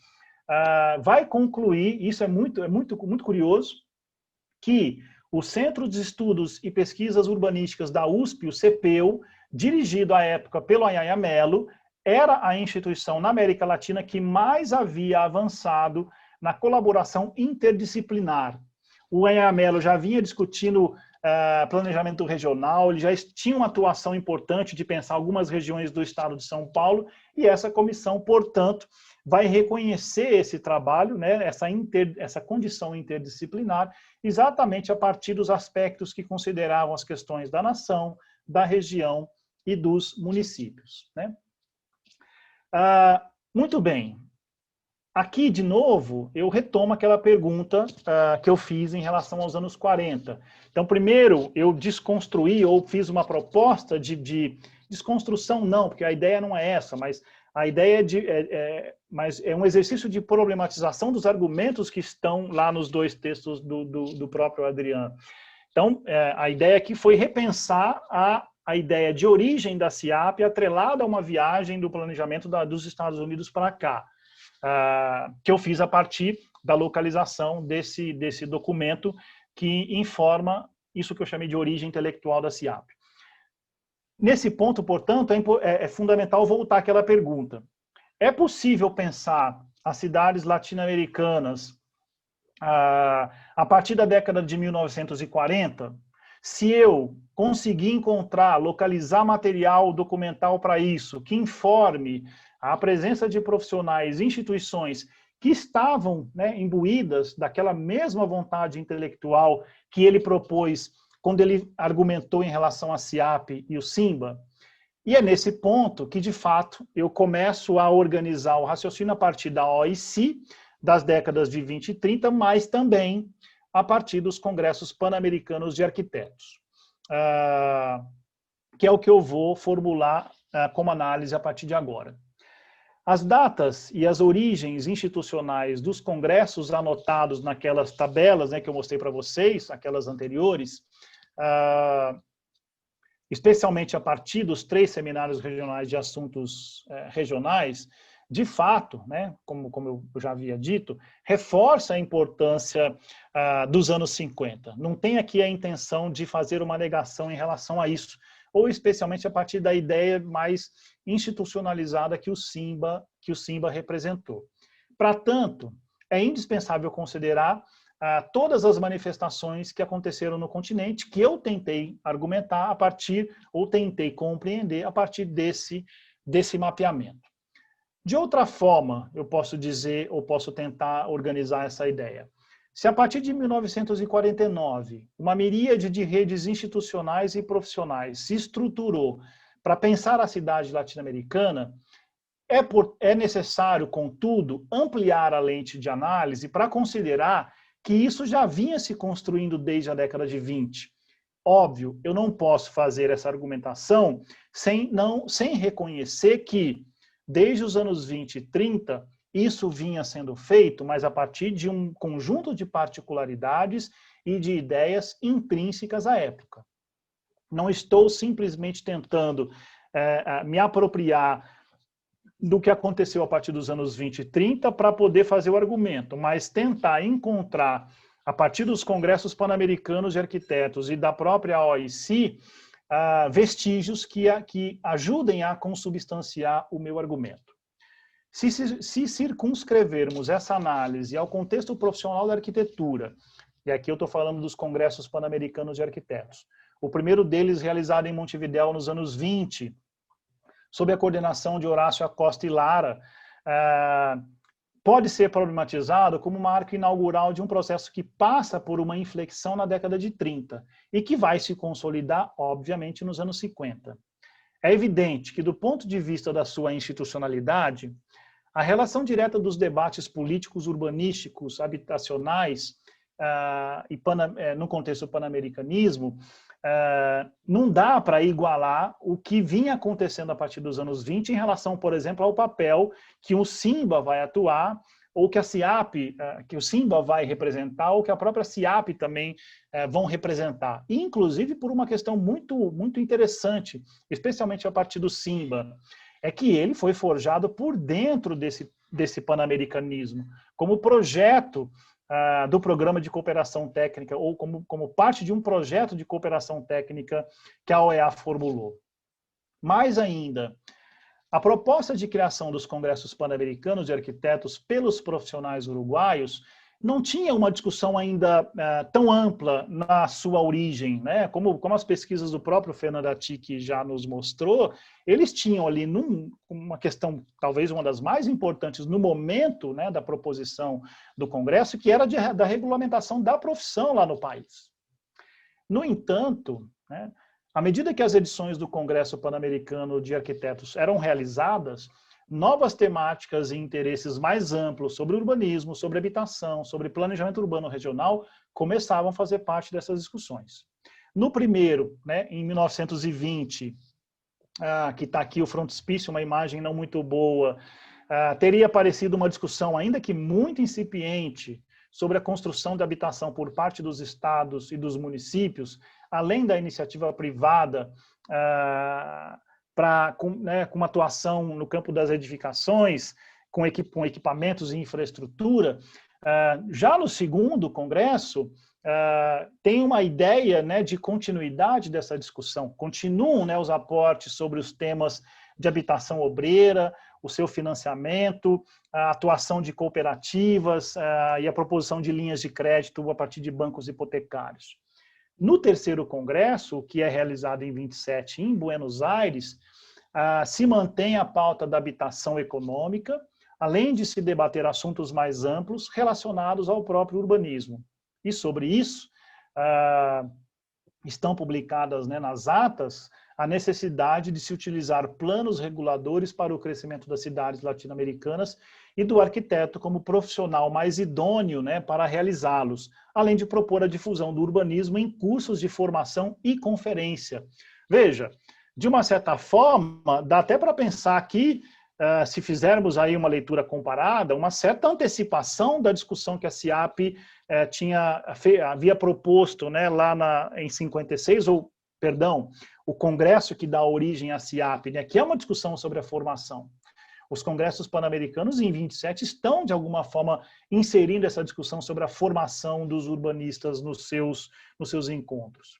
vai concluir, isso é muito curioso, que o Centro de Estudos e Pesquisas Urbanísticas da USP, o CEPEU, dirigido à época pelo Anhaya Mello, era a instituição na América Latina que mais havia avançado na colaboração interdisciplinar. O Anhaya Mello já vinha discutindo planejamento regional, ele já tinha uma atuação importante de pensar algumas regiões do estado de São Paulo, e essa comissão, portanto, vai reconhecer esse trabalho, né, essa condição interdisciplinar, exatamente a partir dos aspectos que consideravam as questões da nação, da região e dos municípios, né? Muito bem. Aqui, de novo, eu retomo aquela pergunta que eu fiz em relação aos anos 40. Então, primeiro, eu desconstruí ou fiz uma proposta de desconstrução, não, porque a ideia não é essa, mas a ideia mas é um exercício de problematização dos argumentos que estão lá nos 2 textos do próprio Adriano. Então, a ideia aqui foi repensar a ideia de origem da CIAP atrelada a uma viagem do planejamento dos Estados Unidos para cá, que eu fiz a partir da localização desse documento que informa isso que eu chamei de origem intelectual da CIAP. Nesse ponto, portanto, é fundamental voltar àquela pergunta. É possível pensar as cidades latino-americanas a partir da década de 1940? Se eu conseguir encontrar, localizar material documental para isso, que informe a presença de profissionais, instituições que estavam, né, imbuídas daquela mesma vontade intelectual que ele propôs quando ele argumentou em relação à CIAP e o SIMBA. E é nesse ponto que, de fato, eu começo a organizar o raciocínio a partir da OIC, das décadas de 20 e 30, mas também a partir dos congressos pan-americanos de arquitetos, que é o que eu vou formular como análise a partir de agora. As datas e as origens institucionais dos congressos anotados naquelas tabelas, né, que eu mostrei para vocês, aquelas anteriores, especialmente a partir dos 3 seminários regionais de assuntos regionais, de fato, né, como eu já havia dito, reforça a importância dos anos 50. Não tem aqui a intenção de fazer uma negação em relação a isso, ou especialmente a partir da ideia mais institucionalizada que o Simba representou. Para tanto, é indispensável considerar todas as manifestações que aconteceram no continente, que eu tentei argumentar a partir, ou tentei compreender a partir desse mapeamento. De outra forma, eu posso dizer, ou posso tentar organizar essa ideia. Se a partir de 1949, uma miríade de redes institucionais e profissionais se estruturou para pensar a cidade latino-americana, é necessário, contudo, ampliar a lente de análise para considerar que isso já vinha se construindo desde a década de 20. Óbvio, eu não posso fazer essa argumentação sem reconhecer que, desde os anos 20 e 30, isso vinha sendo feito, mas a partir de um conjunto de particularidades e de ideias intrínsecas à época. Não estou simplesmente tentando me apropriar do que aconteceu a partir dos anos 20 e 30 para poder fazer o argumento, mas tentar encontrar, a partir dos congressos pan-americanos de arquitetos e da própria OIC, vestígios que ajudem a consubstanciar o meu argumento. Se circunscrevermos essa análise ao contexto profissional da arquitetura, e aqui eu estou falando dos congressos pan-americanos de arquitetos, o primeiro deles realizado em Montevidéu nos anos 20, sob a coordenação de Horácio Acosta e Lara, pode ser problematizado como uma marca inaugural de um processo que passa por uma inflexão na década de 30 e que vai se consolidar, obviamente, nos anos 50. É evidente que, do ponto de vista da sua institucionalidade, a relação direta dos debates políticos, urbanísticos, habitacionais, no contexto do pan-americanismo, não dá para igualar o que vinha acontecendo a partir dos anos 20 em relação, por exemplo, ao papel que o Simba vai atuar, ou que a CIAP, que o Simba vai representar, ou que a própria CIAP também vão representar. E, inclusive, por uma questão muito, muito interessante, especialmente a partir do Simba, é que ele foi forjado por dentro desse pan-americanismo, como projeto do Programa de Cooperação Técnica, ou como parte de um projeto de cooperação técnica que a OEA formulou. Mais ainda, a proposta de criação dos Congressos Pan-Americanos de Arquitetos pelos profissionais uruguaios não tinha uma discussão ainda tão ampla na sua origem, né? Como as pesquisas do próprio Fernando Atic já nos mostrou, eles tinham ali uma questão, talvez uma das mais importantes no momento, né, da proposição do Congresso, que era da regulamentação da profissão lá no país. No entanto, né, à medida que as edições do Congresso Pan-Americano de Arquitetos eram realizadas, novas temáticas e interesses mais amplos sobre urbanismo, sobre habitação, sobre planejamento urbano regional, começavam a fazer parte dessas discussões. No primeiro, né, em 1920, que está aqui o frontispício, uma imagem não muito boa, teria aparecido uma discussão, ainda que muito incipiente, sobre a construção de habitação por parte dos estados e dos municípios, além da iniciativa privada, com uma atuação no campo das edificações, com equipamentos e infraestrutura. Já no segundo congresso, tem uma ideia, né, de continuidade dessa discussão. Continuam, né, os aportes sobre os temas de habitação obreira, o seu financiamento, a atuação de cooperativas e a proposição de linhas de crédito a partir de bancos hipotecários. No terceiro congresso, que é realizado em 27 em Buenos Aires, se mantém a pauta da habitação econômica, além de se debater assuntos mais amplos relacionados ao próprio urbanismo. E sobre isso, estão publicadas, né, nas atas a necessidade de se utilizar planos reguladores para o crescimento das cidades latino-americanas e do arquiteto como profissional mais idôneo, né, para realizá-los, além de propor a difusão do urbanismo em cursos de formação e conferência. Veja, de uma certa forma, dá até para pensar aqui se fizermos aí uma leitura comparada, uma certa antecipação da discussão que a CIAP havia proposto, né, lá em 56, ou, perdão, o congresso que dá origem à CIAP, né, que é uma discussão sobre a formação. Os congressos pan-americanos, em 27, estão, de alguma forma, inserindo essa discussão sobre a formação dos urbanistas nos seus encontros.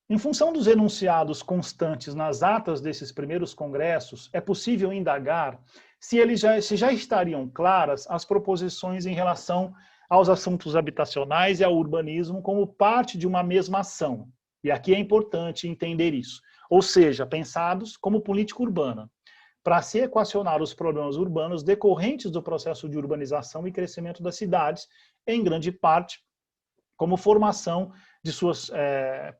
Em função dos enunciados constantes nas atas desses primeiros congressos, é possível indagar se já estariam claras as proposições em relação aos assuntos habitacionais e ao urbanismo como parte de uma mesma ação. E aqui é importante entender isso. Ou seja, pensados como política urbana, para se equacionar os problemas urbanos decorrentes do processo de urbanização e crescimento das cidades, em grande parte, como formação de suas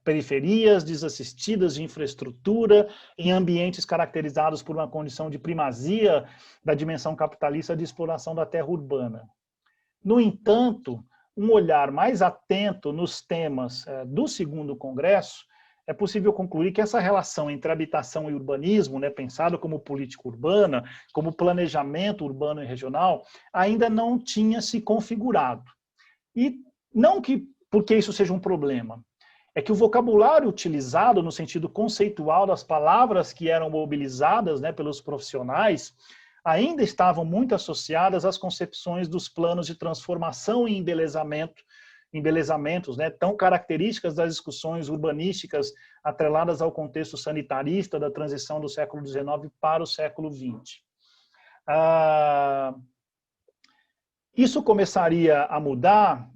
periferias desassistidas de infraestrutura, em ambientes caracterizados por uma condição de primazia da dimensão capitalista de exploração da terra urbana. No entanto, um olhar mais atento nos temas do segundo congresso, é possível concluir que essa relação entre habitação e urbanismo, né, pensado como política urbana, como planejamento urbano e regional, ainda não tinha se configurado. E não porque isso seja um problema, é que o vocabulário utilizado no sentido conceitual das palavras que eram mobilizadas, né, pelos profissionais ainda estavam muito associadas às concepções dos planos de transformação e embelezamentos, né, tão características das discussões urbanísticas atreladas ao contexto sanitarista da transição do século XIX para o século XX. Isso começaria a mudar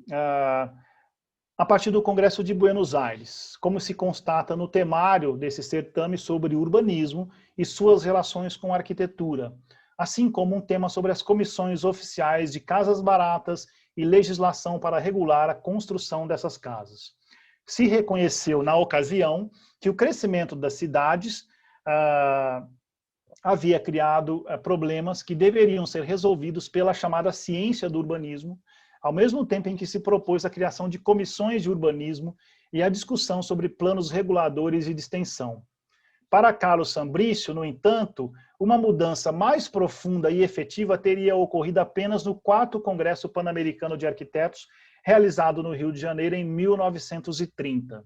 a partir do Congresso de Buenos Aires, como se constata no temário desse certame sobre urbanismo e suas relações com a arquitetura, assim como um tema sobre as comissões oficiais de casas baratas e legislação para regular a construção dessas casas. Se reconheceu, na ocasião, que o crescimento das cidades havia criado problemas que deveriam ser resolvidos pela chamada ciência do urbanismo, ao mesmo tempo em que se propôs a criação de comissões de urbanismo e a discussão sobre planos reguladores e de extensão. Para Carlos Sambrício, no entanto, uma mudança mais profunda e efetiva teria ocorrido apenas no 4º Congresso Pan-Americano de Arquitetos, realizado no Rio de Janeiro em 1930.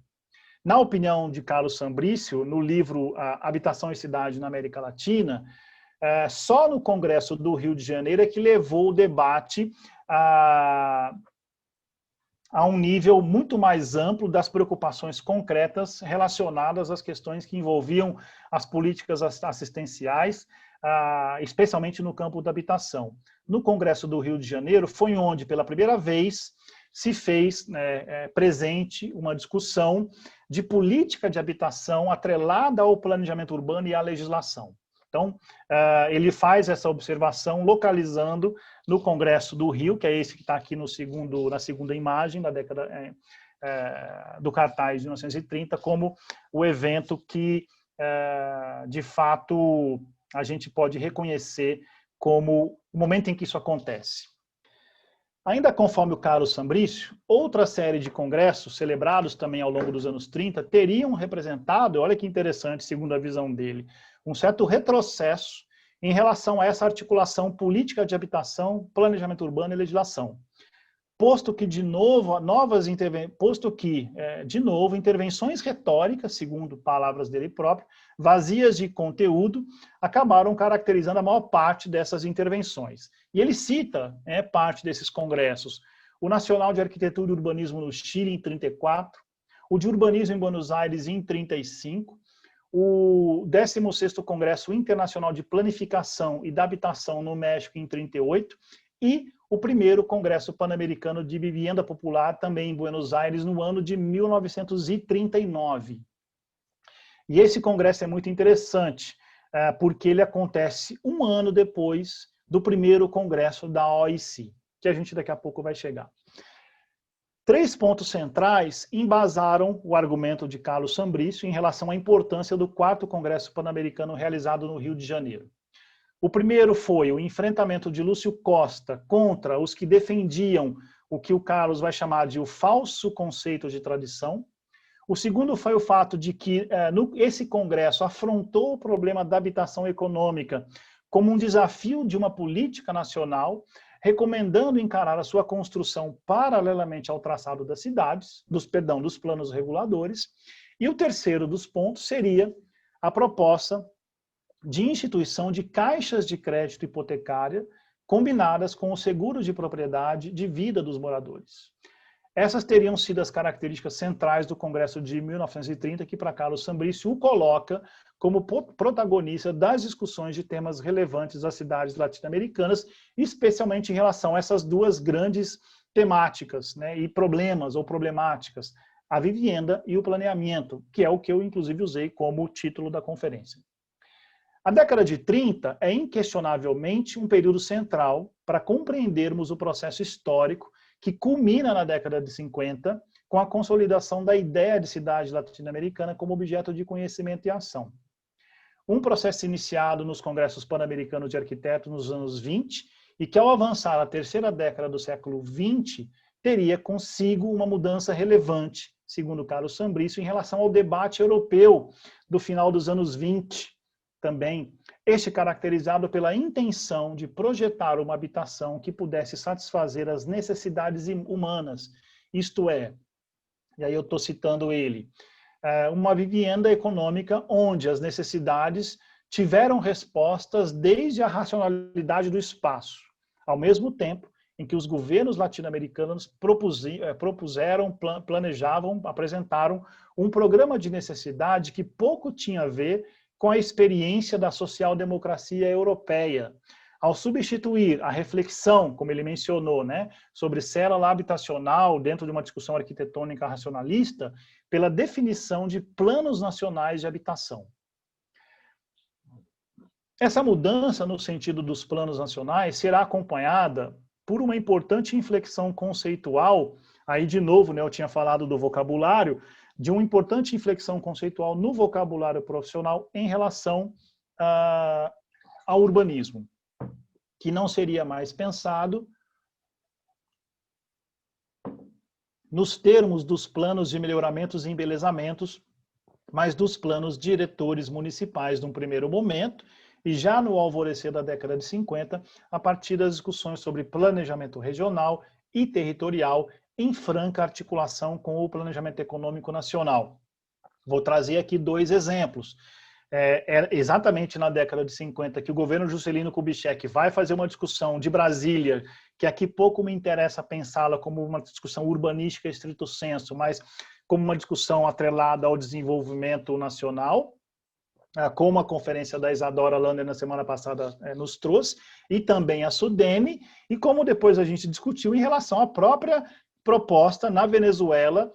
Na opinião de Carlos Sambrício, no livro Habitação e Cidade na América Latina, só no Congresso do Rio de Janeiro é que levou o debate a um nível muito mais amplo das preocupações concretas relacionadas às questões que envolviam as políticas assistenciais, especialmente no campo da habitação. No Congresso do Rio de Janeiro foi onde, pela primeira vez, se fez presente uma discussão de política de habitação atrelada ao planejamento urbano e à legislação. Então, ele faz essa observação localizando no Congresso do Rio, que é esse que está aqui na segunda imagem, da década do cartaz de 1930, como o evento que, de fato, a gente pode reconhecer como o momento em que isso acontece. Ainda conforme o Carlos Sambrício, outra série de congressos, celebrados também ao longo dos anos 30, teriam representado, olha que interessante, segundo a visão dele, um certo retrocesso em relação a essa articulação política de habitação, planejamento urbano e legislação. Posto que, de novo, intervenções retóricas, segundo palavras dele próprio, vazias de conteúdo, acabaram caracterizando a maior parte dessas intervenções. E ele cita parte desses congressos: o Nacional de Arquitetura e Urbanismo no Chile, em 34, o de Urbanismo em Buenos Aires, em 35, o 16º Congresso Internacional de Planificação e da Habitação no México, em 38, e o primeiro Congresso Pan-Americano de Vivienda Popular, também em Buenos Aires, no ano de 1939. E esse congresso é muito interessante, porque ele acontece um ano depois do primeiro congresso da OIC, que a gente daqui a pouco vai chegar. 3 pontos centrais embasaram o argumento de Carlos Sambrício em relação à importância do 4º Congresso Pan-Americano realizado no Rio de Janeiro. O primeiro foi o enfrentamento de Lúcio Costa contra os que defendiam o que o Carlos vai chamar de o falso conceito de tradição. O segundo foi o fato de que esse congresso afrontou o problema da habitação econômica como um desafio de uma política nacional, recomendando encarar a sua construção paralelamente ao traçado das cidades, dos planos reguladores. E o terceiro dos pontos seria a proposta de instituição de caixas de crédito hipotecária combinadas com o seguro de propriedade de vida dos moradores. Essas teriam sido as características centrais do Congresso de 1930, que para Carlos Sambricio o coloca como protagonista das discussões de temas relevantes das cidades latino-americanas, especialmente em relação a essas duas grandes temáticas, né, e problemas ou problemáticas, a vivienda e o planeamento, que é o que eu inclusive usei como título da conferência. A década de 30 é inquestionavelmente um período central para compreendermos o processo histórico que culmina na década de 50 com a consolidação da ideia de cidade latino-americana como objeto de conhecimento e ação. Um processo iniciado nos congressos pan-americanos de arquitetos nos anos 20 e que, ao avançar a terceira década do século 20, teria consigo uma mudança relevante, segundo Carlos Sambricio, em relação ao debate europeu do final dos anos 20, também, este caracterizado pela intenção de projetar uma habitação que pudesse satisfazer as necessidades humanas, isto é, e aí eu estou citando ele, uma vivenda econômica onde as necessidades tiveram respostas desde a racionalidade do espaço, ao mesmo tempo em que os governos latino-americanos planejavam, apresentaram um programa de necessidade que pouco tinha a ver com a experiência da social-democracia europeia, ao substituir a reflexão, como ele mencionou, né, sobre célula habitacional dentro de uma discussão arquitetônica racionalista, pela definição de planos nacionais de habitação. Essa mudança no sentido dos planos nacionais será acompanhada por uma importante inflexão conceitual, aí de novo, né, eu tinha falado do vocabulário, de uma importante inflexão conceitual no vocabulário profissional em relação ao urbanismo, que não seria mais pensado nos termos dos planos de melhoramentos e embelezamentos, mas dos planos diretores municipais num primeiro momento, e já no alvorecer da década de 50, a partir das discussões sobre planejamento regional e territorial, em franca articulação com o planejamento econômico nacional. Vou trazer aqui dois exemplos. Exatamente na década de 50 que o governo Juscelino Kubitschek vai fazer uma discussão de Brasília, que aqui pouco me interessa pensá-la como uma discussão urbanística estrito sensu, mas como uma discussão atrelada ao desenvolvimento nacional, como a conferência da Isadora Lander na semana passada nos trouxe, e também a Sudene, e como depois a gente discutiu em relação à própria proposta na Venezuela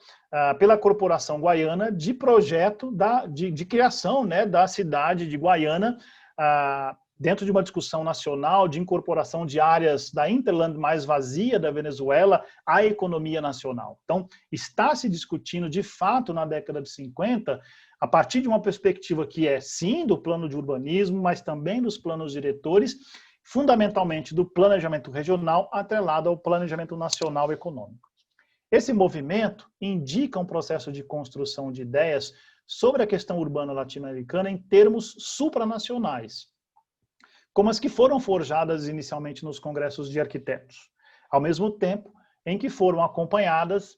pela Corporação Guaiana de projeto de criação, né, da cidade de Guaiana dentro de uma discussão nacional de incorporação de áreas da hinterland mais vazia da Venezuela à economia nacional. Então, está se discutindo de fato na década de 50 a partir de uma perspectiva que é sim do plano de urbanismo, mas também dos planos diretores, fundamentalmente do planejamento regional atrelado ao planejamento nacional econômico. Esse movimento indica um processo de construção de ideias sobre a questão urbana latino-americana em termos supranacionais, como as que foram forjadas inicialmente nos congressos de arquitetos, ao mesmo tempo em que foram acompanhadas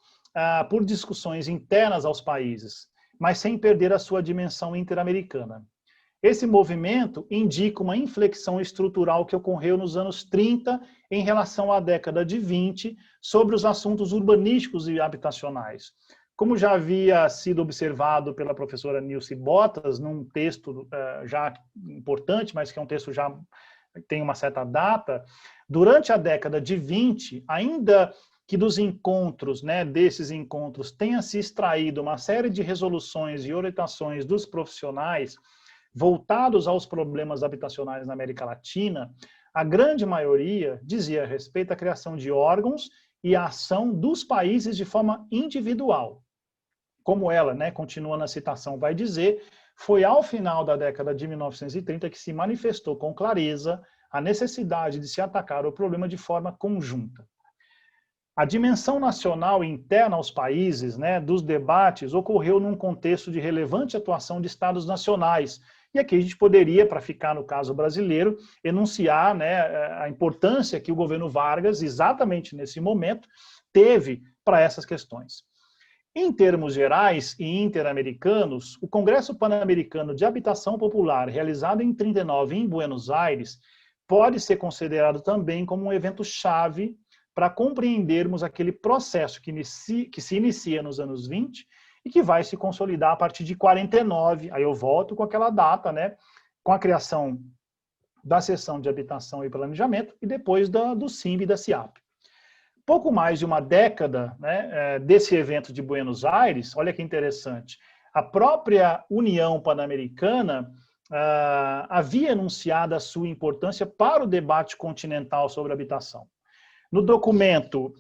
por discussões internas aos países, mas sem perder a sua dimensão interamericana. Esse movimento indica uma inflexão estrutural que ocorreu nos anos 30 em relação à década de 20 sobre os assuntos urbanísticos e habitacionais. Como já havia sido observado pela professora Nilce Botas, num texto já importante, mas que é um texto já tem uma certa data, durante a década de 20, ainda que dos encontros, né, desses encontros, tenha se extraído uma série de resoluções e orientações dos profissionais voltados aos problemas habitacionais na América Latina, a grande maioria dizia a respeito à criação de órgãos e a ação dos países de forma individual. Como ela, né, continua na citação, vai dizer, foi ao final da década de 1930 que se manifestou com clareza a necessidade de se atacar o problema de forma conjunta. A dimensão nacional interna aos países, né, dos debates, ocorreu num contexto de relevante atuação de estados nacionais, E aqui a gente poderia, para ficar no caso brasileiro, enunciar, né, a importância que o governo Vargas, exatamente nesse momento, teve para essas questões. Em termos gerais e interamericanos, o Congresso Pan-Americano de Habitação Popular, realizado em 1939 em Buenos Aires, pode ser considerado também como um evento-chave para compreendermos aquele processo que se inicia nos anos 20 e que vai se consolidar a partir de 49. Aí eu volto com aquela data, né, com a criação da Seção de Habitação e Planejamento e depois do CIMB e da CIAP. Pouco mais de uma década, né, desse evento de Buenos Aires, olha que interessante, a própria União Pan-Americana havia anunciado a sua importância para o debate continental sobre habitação. No documento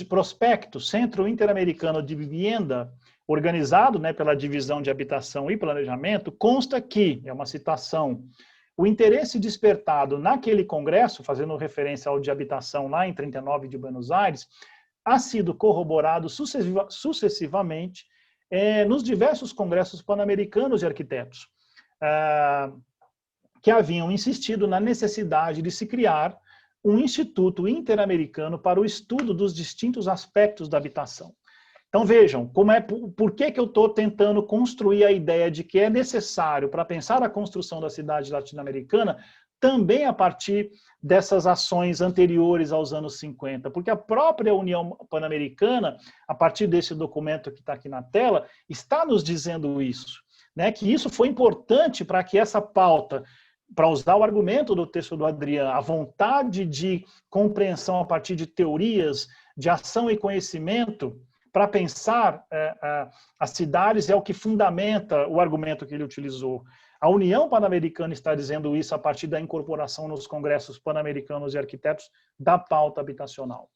Prospecto Centro Interamericano de Vivienda, organizado, né, pela Divisão de Habitação e Planejamento, consta que, é uma citação, o interesse despertado naquele congresso, fazendo referência ao de habitação lá em 39 de Buenos Aires, ha sido corroborado sucessivamente nos diversos congressos pan-americanos de arquitetos, que haviam insistido na necessidade de se criar um Instituto Interamericano para o estudo dos distintos aspectos da habitação. Então vejam, por que eu estou tentando construir a ideia de que é necessário, para pensar a construção da cidade latino-americana, também a partir dessas ações anteriores aos anos 50, porque a própria União Pan-Americana, a partir desse documento que está aqui na tela, está nos dizendo isso, né, que isso foi importante para que essa pauta, para usar o argumento do texto do Adriano, a vontade de compreensão a partir de teorias, de ação e conhecimento, para pensar as cidades é o que fundamenta o argumento que ele utilizou. A União Pan-Americana está dizendo isso a partir da incorporação nos congressos pan-americanos de arquitetos da pauta habitacional.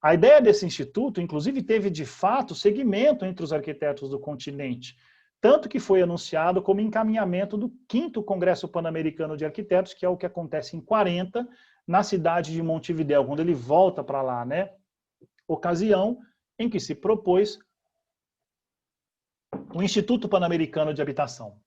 A ideia desse instituto, inclusive, teve de fato seguimento entre os arquitetos do continente, tanto que foi anunciado como encaminhamento do 5º Congresso Pan-Americano de Arquitetos, que é o que acontece em 40, na cidade de Montevidéu, quando ele volta para lá, né? Ocasião em que se propôs o Instituto Pan-Americano de Habitação.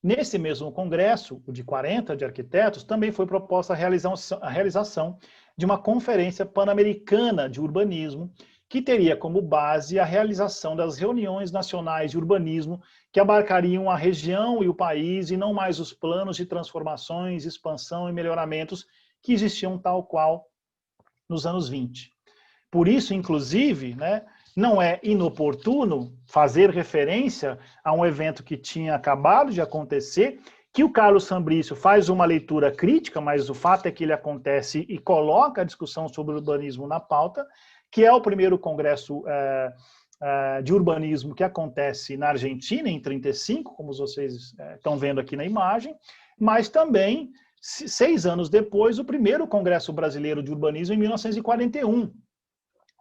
Nesse mesmo congresso, o de 40 de arquitetos, também foi proposta a realização de uma conferência pan-americana de urbanismo, que teria como base a realização das reuniões nacionais de urbanismo que abarcariam a região e o país e não mais os planos de transformações, expansão e melhoramentos que existiam tal qual nos anos 20. Por isso, inclusive, né, não é inoportuno fazer referência a um evento que tinha acabado de acontecer, que o Carlos Sambrício faz uma leitura crítica, mas o fato é que ele acontece e coloca a discussão sobre o urbanismo na pauta, que é o primeiro congresso de urbanismo que acontece na Argentina, em 35, como vocês estão vendo aqui na imagem, mas também, 6 anos depois, o primeiro congresso brasileiro de urbanismo, em 1941,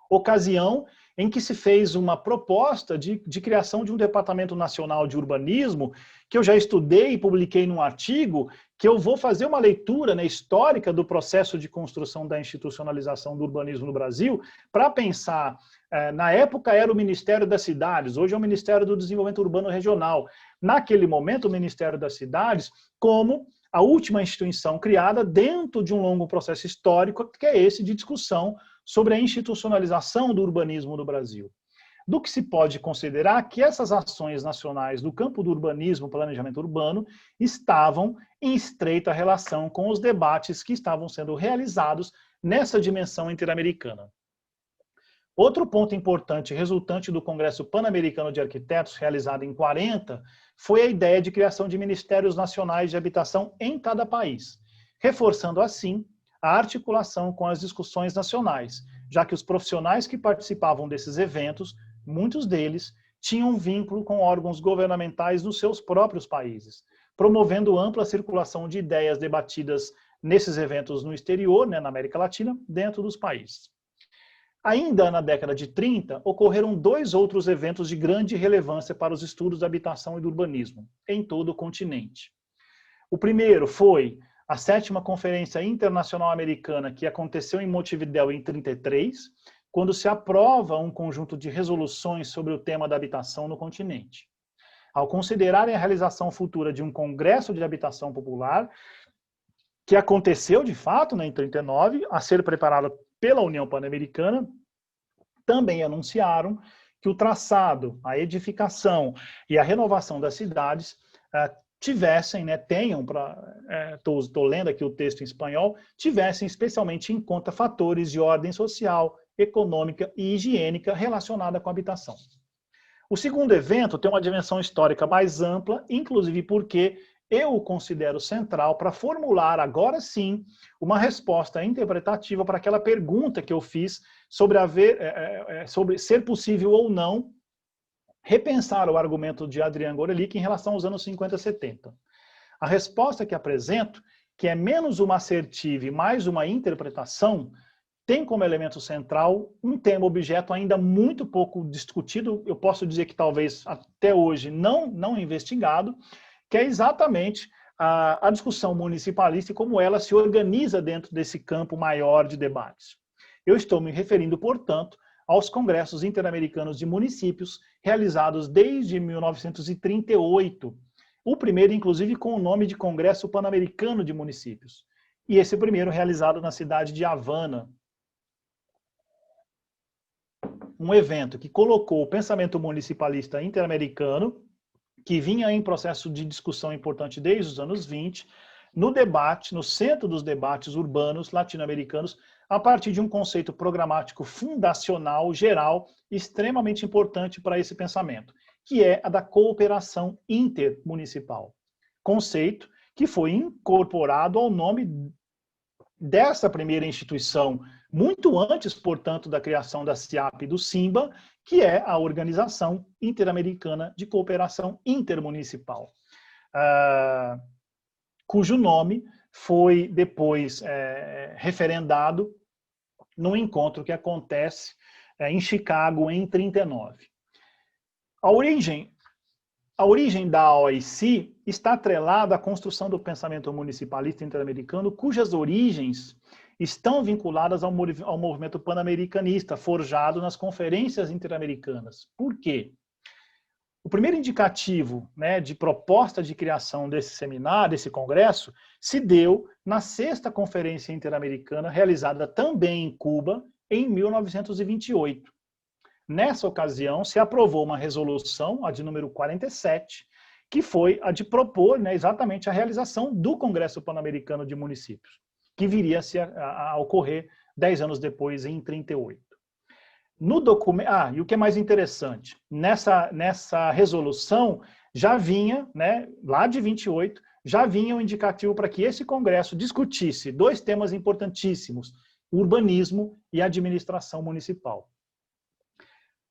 ocasião em que se fez uma proposta de criação de um Departamento Nacional de Urbanismo, que eu já estudei e publiquei num artigo, que eu vou fazer uma leitura, né, histórica do processo de construção da institucionalização do urbanismo no Brasil, para pensar, na época era o Ministério das Cidades, hoje é o Ministério do Desenvolvimento Urbano Regional. Naquele momento, o Ministério das Cidades, como a última instituição criada dentro de um longo processo histórico, que é esse de discussão sobre a institucionalização do urbanismo no Brasil. Do que se pode considerar que essas ações nacionais do campo do urbanismo, planejamento urbano, estavam em estreita relação com os debates que estavam sendo realizados nessa dimensão interamericana. Outro ponto importante resultante do Congresso Pan-Americano de Arquitetos, realizado em 40, foi a ideia de criação de ministérios nacionais de habitação em cada país, reforçando assim a articulação com as discussões nacionais, já que os profissionais que participavam desses eventos, muitos deles, tinham vínculo com órgãos governamentais dos seus próprios países, promovendo ampla circulação de ideias debatidas nesses eventos no exterior, né, na América Latina, dentro dos países. Ainda na década de 30, ocorreram 2 outros eventos de grande relevância para os estudos da habitação e do urbanismo, em todo o continente. O primeiro foi a 7ª Conferência Internacional Americana, que aconteceu em Montevidéu em 33, quando se aprova um conjunto de resoluções sobre o tema da habitação no continente. ao considerarem a realização futura de um Congresso de Habitação Popular, que aconteceu de fato, né, em 39, a ser preparado pela União Pan-Americana, também anunciaram que o traçado, a edificação e a renovação das cidades tivessem, né, tenham, estou lendo aqui o texto em espanhol, tivessem especialmente em conta fatores de ordem social, econômica e higiênica relacionada com a habitação. O segundo evento tem uma dimensão histórica mais ampla, inclusive porque eu o considero central para formular, agora sim, uma resposta interpretativa para aquela pergunta que eu fiz sobre, sobre ser possível ou não repensar o argumento de Adrian Gorelick em relação aos anos 50 e 70. A resposta que apresento, que é menos uma assertiva e mais uma interpretação, tem como elemento central um tema-objeto ainda muito pouco discutido, eu posso dizer que talvez até hoje não investigado, que é exatamente a discussão municipalista e como ela se organiza dentro desse campo maior de debates. Eu estou me referindo, portanto, aos congressos interamericanos de municípios realizados desde 1938, o primeiro, inclusive, com o nome de Congresso Pan-Americano de Municípios, e esse primeiro realizado na cidade de Havana. Um evento que colocou o pensamento municipalista interamericano, que vinha em processo de discussão importante desde os anos 20, no debate, no centro dos debates urbanos latino-americanos, a partir de um conceito programático fundacional, geral, extremamente importante para esse pensamento, que é a da cooperação intermunicipal. Conceito que foi incorporado ao nome dessa primeira instituição, muito antes, portanto, da criação da CIAP e do SIMBA, que é a Organização Interamericana de Cooperação Intermunicipal, cujo nome foi depois referendado num encontro que acontece em Chicago em 1939. A origem da OIC está atrelada à construção do pensamento municipalista interamericano, cujas origens estão vinculadas ao movimento pan-americanista, forjado nas conferências interamericanas. Por quê? O primeiro indicativo, né, de proposta de criação desse seminário, desse congresso, se deu na 6ª Conferência Interamericana, realizada também em Cuba, em 1928. Nessa ocasião, se aprovou uma resolução, a de número 47, que foi a de propor, né, exatamente a realização do Congresso Pan-Americano de Municípios, que viria a ocorrer 10 anos depois, em 38. No documento, e o que é mais interessante, nessa resolução já vinha, né, lá de 28, já vinha um indicativo para que esse congresso discutisse 2 temas importantíssimos, urbanismo e administração municipal.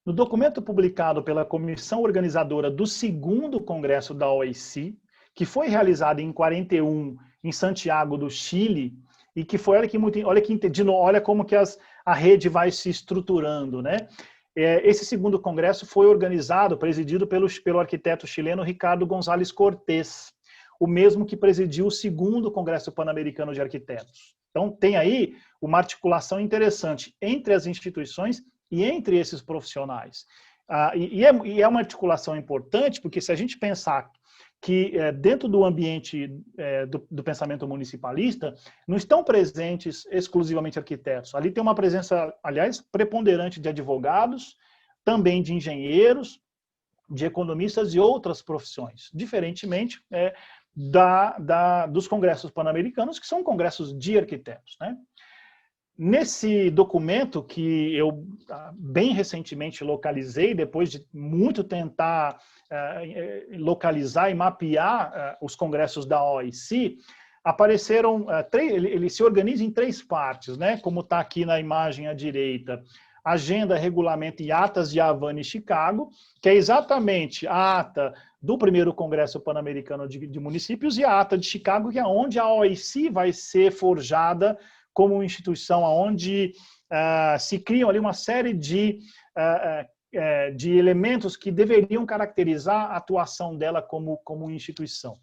No documento publicado pela comissão organizadora do 2º Congresso da OIC, que foi realizado em 41 em Santiago do Chile, e que foi, olha como que a rede vai se estruturando, né? Esse 2º congresso foi organizado, presidido pelo arquiteto chileno Ricardo González Cortés, o mesmo que presidiu o 2º Congresso Pan-Americano de Arquitetos. Então tem aí uma articulação interessante entre as instituições e entre esses profissionais. E é uma articulação importante, porque se a gente pensar que dentro do ambiente do pensamento municipalista, não estão presentes exclusivamente arquitetos. Ali tem uma presença, aliás, preponderante de advogados, também de engenheiros, de economistas e outras profissões, diferentemente dos congressos pan-americanos, que são congressos de arquitetos, né? Nesse documento, que eu bem recentemente localizei, depois de muito tentar localizar e mapear os congressos da OIC, apareceram, ele se organiza em 3 partes, né? Como está aqui na imagem à direita: Agenda, Regulamento e Atas de Havana e Chicago, que é exatamente a ata do primeiro Congresso Pan-Americano de Municípios, e a ata de Chicago, que é onde a OIC vai ser forjada como instituição, onde se criam ali uma série de elementos que deveriam caracterizar a atuação dela como instituição.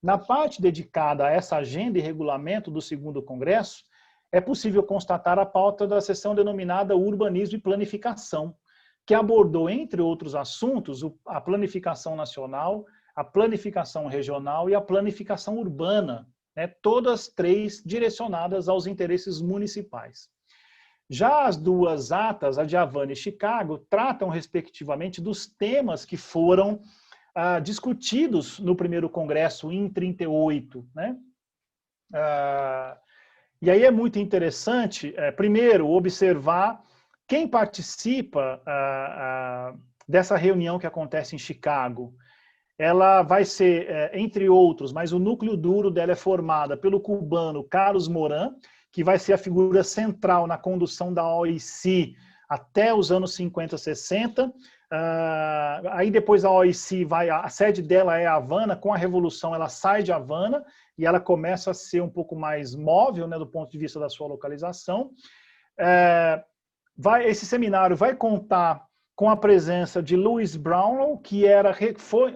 Na parte dedicada a essa agenda e regulamento do 2º Congresso, é possível constatar a pauta da seção denominada Urbanismo e Planificação, que abordou, entre outros assuntos, a planificação nacional, a planificação regional e a planificação urbana, né, todas três direcionadas aos interesses municipais. Já as duas atas, a de Havana e Chicago, tratam, respectivamente, dos temas que foram discutidos no primeiro congresso em 1938. Né? E aí é muito interessante, primeiro, observar quem participa dessa reunião que acontece em Chicago. Ela vai ser, entre outros, mas o núcleo duro dela é formada pelo cubano Carlos Moran, que vai ser a figura central na condução da OIC até os anos 50, 60. Aí depois a OIC a sede dela é Havana. Com a Revolução ela sai de Havana e ela começa a ser um pouco mais móvel, né, do ponto de vista da sua localização. Esse seminário vai contar com a presença de Louis Brownlow, que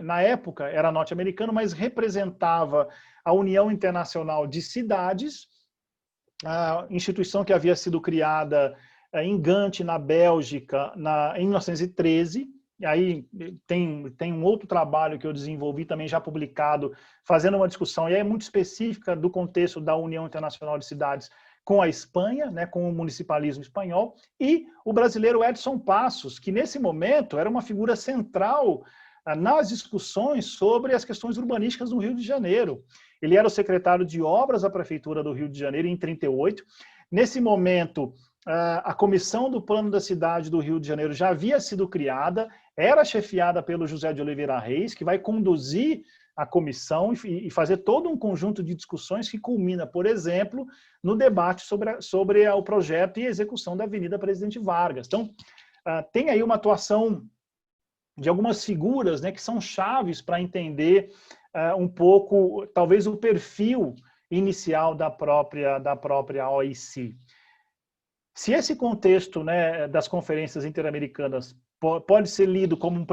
na época era norte-americano, mas representava a União Internacional de Cidades, a instituição que havia sido criada em Gand, na Bélgica, em 1913. E aí tem um outro trabalho que eu desenvolvi, também já publicado, fazendo uma discussão, e é muito específica do contexto da União Internacional de Cidades com a Espanha, né, com o municipalismo espanhol, e o brasileiro Edson Passos, que nesse momento era uma figura central nas discussões sobre as questões urbanísticas no Rio de Janeiro. Ele era o secretário de obras da Prefeitura do Rio de Janeiro em 1938. Nesse momento, a Comissão do Plano da Cidade do Rio de Janeiro já havia sido criada, era chefiada pelo José de Oliveira Reis, que vai conduzir a comissão e fazer todo um conjunto de discussões que culmina, por exemplo, no debate sobre o projeto e execução da Avenida Presidente Vargas. Então, tem aí uma atuação de algumas figuras, né, que são chaves para entender um pouco, talvez, o perfil inicial da própria OIC. Se esse contexto, né, das conferências interamericanas pode ser lido como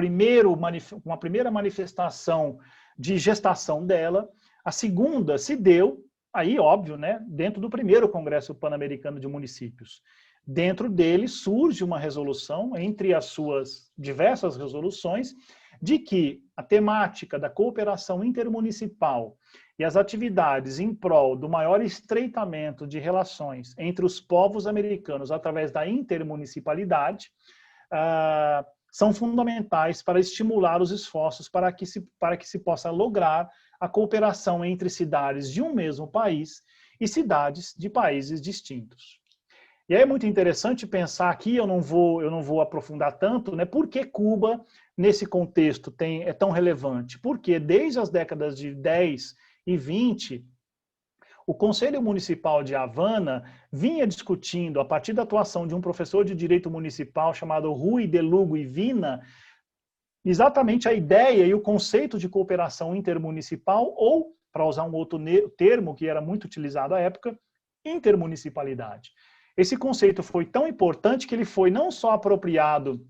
uma primeira manifestação de gestação dela, a segunda se deu, aí óbvio, né, dentro do primeiro Congresso Pan-Americano de Municípios. Dentro dele surge uma resolução, entre as suas diversas resoluções, de que a temática da cooperação intermunicipal e as atividades em prol do maior estreitamento de relações entre os povos americanos através da intermunicipalidade são fundamentais para estimular os esforços para que se possa lograr a cooperação entre cidades de um mesmo país e cidades de países distintos. E aí é muito interessante pensar aqui, eu não vou aprofundar tanto, né, por que Cuba, nesse contexto, é tão relevante? Porque desde as décadas de 10 e 20, o Conselho Municipal de Havana vinha discutindo, a partir da atuação de um professor de direito municipal chamado Rui de Lugo e Vina, exatamente a ideia e o conceito de cooperação intermunicipal, ou, para usar um outro termo que era muito utilizado à época, intermunicipalidade. Esse conceito foi tão importante que ele foi não só apropriado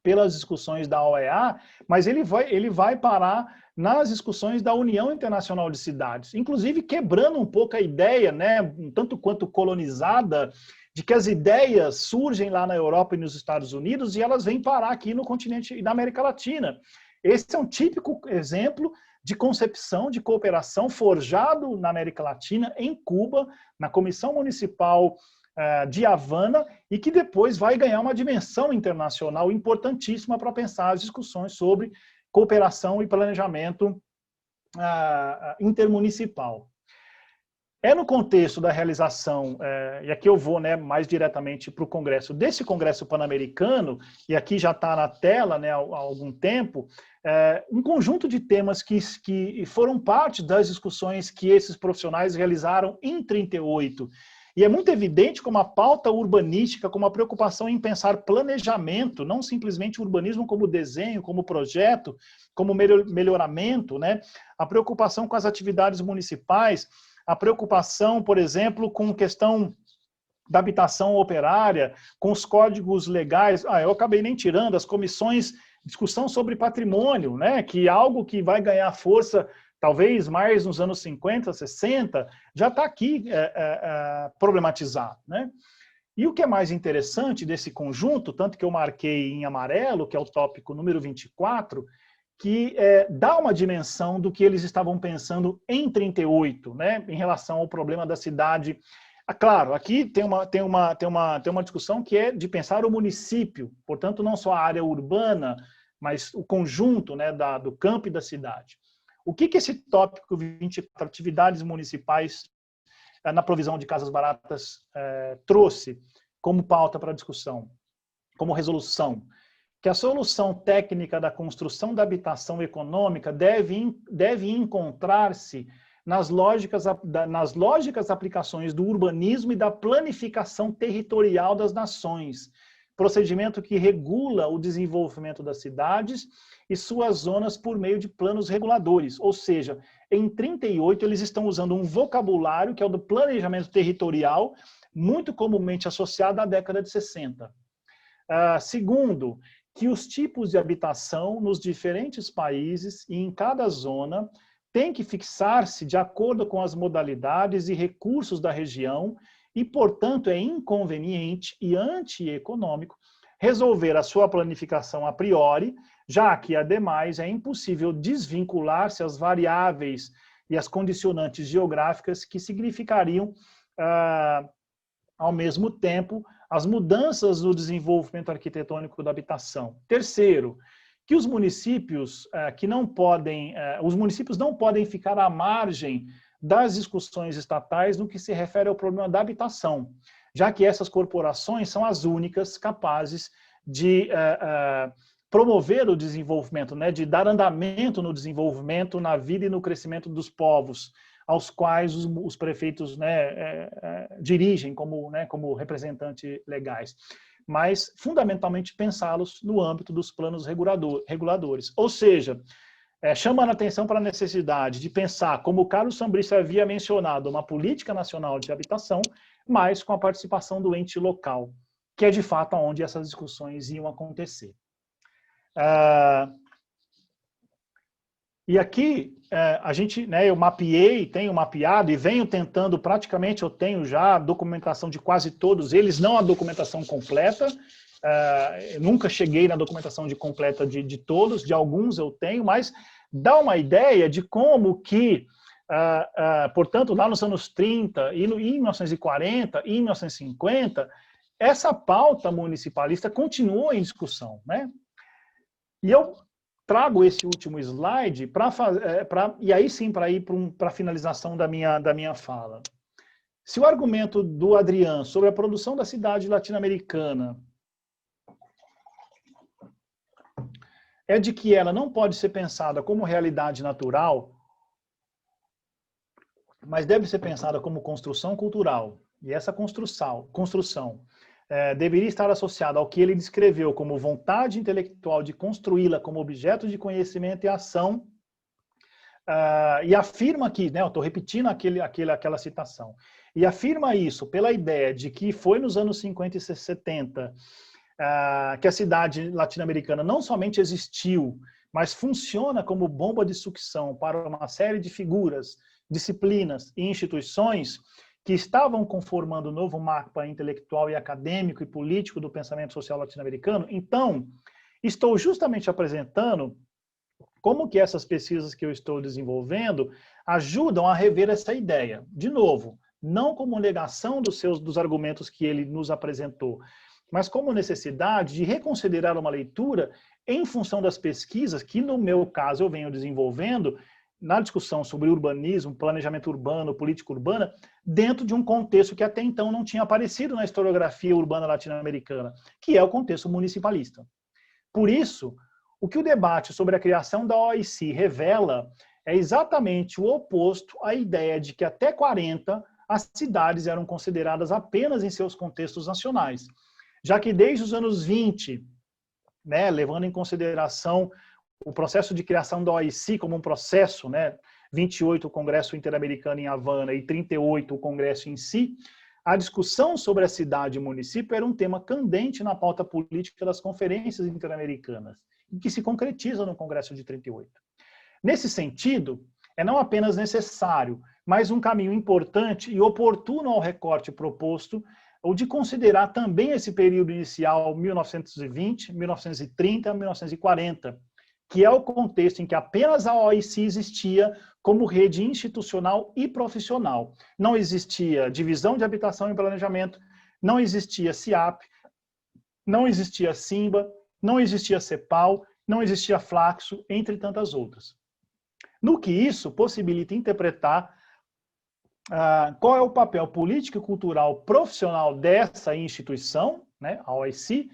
pelas discussões da OEA, mas ele vai parar nas discussões da União Internacional de Cidades, inclusive quebrando um pouco a ideia, né, um tanto quanto colonizada, de que as ideias surgem lá na Europa e nos Estados Unidos e elas vêm parar aqui no continente e na América Latina. Esse é um típico exemplo de concepção de cooperação forjado na América Latina, em Cuba, na Comissão Municipal de Havana, e que depois vai ganhar uma dimensão internacional importantíssima para pensar as discussões sobre cooperação e planejamento intermunicipal. É no contexto da realização, e aqui eu vou, né, mais diretamente para o Congresso, desse Congresso Pan-Americano, e aqui já está na tela, né, há algum tempo, um conjunto de temas que foram parte das discussões que esses profissionais realizaram em 1938. E é muito evidente como a pauta urbanística, como a preocupação em pensar planejamento, não simplesmente urbanismo como desenho, como projeto, como melhoramento, né? A preocupação com as atividades municipais, a preocupação, por exemplo, com questão da habitação operária, com os códigos legais. Eu acabei nem tirando as comissões, discussão sobre patrimônio, né? Que é algo que vai ganhar força talvez mais nos anos 50, 60, já está aqui problematizado, né? E o que é mais interessante desse conjunto, tanto que eu marquei em amarelo, que é o tópico número 24, que dá uma dimensão do que eles estavam pensando em 38, né, em relação ao problema da cidade. Claro, aqui tem uma discussão que é de pensar o município, portanto, não só a área urbana, mas o conjunto, né, do campo e da cidade. O que esse tópico 24, atividades municipais na provisão de casas baratas, trouxe como pauta para discussão, como resolução? Que a solução técnica da construção da habitação econômica deve encontrar-se nas lógicas aplicações do urbanismo e da planificação territorial das nações, procedimento que regula o desenvolvimento das cidades e suas zonas por meio de planos reguladores. Ou seja, em 38 eles estão usando um vocabulário que é o do planejamento territorial, muito comumente associado à década de 60. Segundo, que os tipos de habitação nos diferentes países e em cada zona têm que fixar-se de acordo com as modalidades e recursos da região e, portanto, é inconveniente e antieconômico resolver a sua planificação a priori, já que, ademais, é impossível desvincular-se as variáveis e as condicionantes geográficas que significariam, ao mesmo tempo, as mudanças no desenvolvimento arquitetônico da habitação. Terceiro, que os municípios os municípios não podem ficar à margem das discussões estatais no que se refere ao problema da habitação, já que essas corporações são as únicas capazes de promover o desenvolvimento, né, de dar andamento no desenvolvimento, na vida e no crescimento dos povos, aos quais os prefeitos, né, dirigem como representantes legais, mas fundamentalmente pensá-los no âmbito dos planos reguladores. Ou seja, chamando a atenção para a necessidade de pensar, como o Carlos Sambrice havia mencionado, uma política nacional de habitação, mas com a participação do ente local, que é de fato onde essas discussões iam acontecer. E aqui, eu mapeei, tenho mapeado e venho tentando, praticamente eu tenho já a documentação de quase todos eles, não a documentação completa, eu nunca cheguei na documentação completa de todos, de alguns eu tenho, mas dá uma ideia de como que, portanto, lá nos anos 30, e em 1940, e em 1950, essa pauta municipalista continuou em discussão, né? E eu trago esse último slide e aí sim para ir para a finalização da minha fala. Se o argumento do Adrián sobre a produção da cidade latino-americana é de que ela não pode ser pensada como realidade natural, mas deve ser pensada como construção cultural, e essa construção deveria estar associada ao que ele descreveu como vontade intelectual de construí-la como objeto de conhecimento e ação, e afirma aqui, né, eu estou repetindo aquela citação, e afirma isso pela ideia de que foi nos anos 50 e 70 que a cidade latino-americana não somente existiu, mas funciona como bomba de sucção para uma série de figuras, disciplinas e instituições que estavam conformando o novo mapa intelectual e acadêmico e político do pensamento social latino-americano. Então, estou justamente apresentando como que essas pesquisas que eu estou desenvolvendo ajudam a rever essa ideia. De novo, não como negação dos argumentos que ele nos apresentou, mas como necessidade de reconsiderar uma leitura em função das pesquisas que, no meu caso, eu venho desenvolvendo na discussão sobre urbanismo, planejamento urbano, política urbana, dentro de um contexto que até então não tinha aparecido na historiografia urbana latino-americana, que é o contexto municipalista. Por isso, o que o debate sobre a criação da OIC revela é exatamente o oposto à ideia de que até 40 as cidades eram consideradas apenas em seus contextos nacionais, já que desde os anos 20, né, levando em consideração o processo de criação da OIC como um processo, né, 28 o Congresso Interamericano em Havana e 38 o Congresso em si, a discussão sobre a cidade e município era um tema candente na pauta política das conferências interamericanas, que se concretiza no Congresso de 38. Nesse sentido, é não apenas necessário, mas um caminho importante e oportuno ao recorte proposto ou de considerar também esse período inicial, 1920, 1930, 1940, que é o contexto em que apenas a OIC existia como rede institucional e profissional. Não existia divisão de habitação e planejamento, não existia CIAP, não existia SIMBA, não existia CEPAL, não existia Flaxo, entre tantas outras. No que isso possibilita interpretar qual é o papel político e cultural profissional dessa instituição, né, a OIC,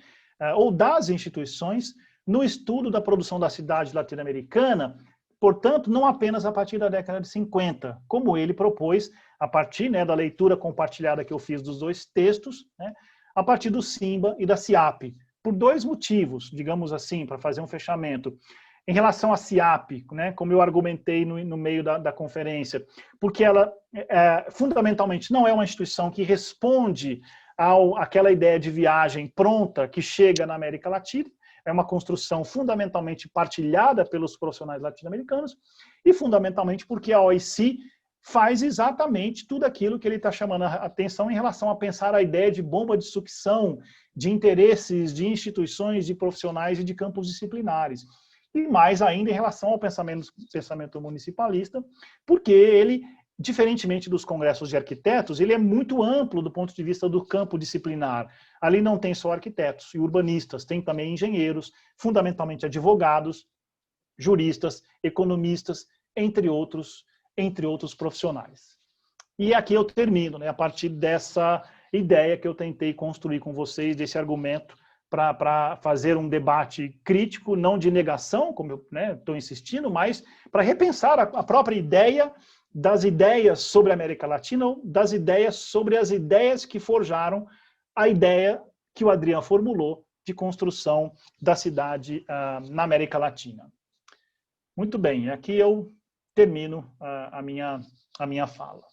ou das instituições, no estudo da produção da cidade latino-americana, portanto, não apenas a partir da década de 50, como ele propôs, a partir, né, da leitura compartilhada que eu fiz dos dois textos, né, a partir do SIMBA e da CIAP, por dois motivos, digamos assim, para fazer um fechamento. Em relação à CIAP, né, como eu argumentei no meio da conferência, porque ela, fundamentalmente, não é uma instituição que responde àquela ideia de viagem pronta que chega na América Latina, é uma construção fundamentalmente partilhada pelos profissionais latino-americanos, e fundamentalmente porque a OIC faz exatamente tudo aquilo que ele está chamando a atenção em relação a pensar a ideia de bomba de sucção, de interesses, de instituições, de profissionais e de campos disciplinares. E mais ainda em relação ao pensamento municipalista, porque ele, diferentemente dos congressos de arquitetos, ele é muito amplo do ponto de vista do campo disciplinar. Ali não tem só arquitetos e urbanistas, tem também engenheiros, fundamentalmente advogados, juristas, economistas, entre outros profissionais. E aqui eu termino, né, a partir dessa ideia que eu tentei construir com vocês, desse argumento, para fazer um debate crítico, não de negação, como eu estou insistindo, mas para repensar a própria ideia das ideias sobre a América Latina, ou das ideias sobre as ideias que forjaram a ideia que o Adrián formulou de construção da cidade na América Latina. Muito bem, aqui eu termino a minha fala.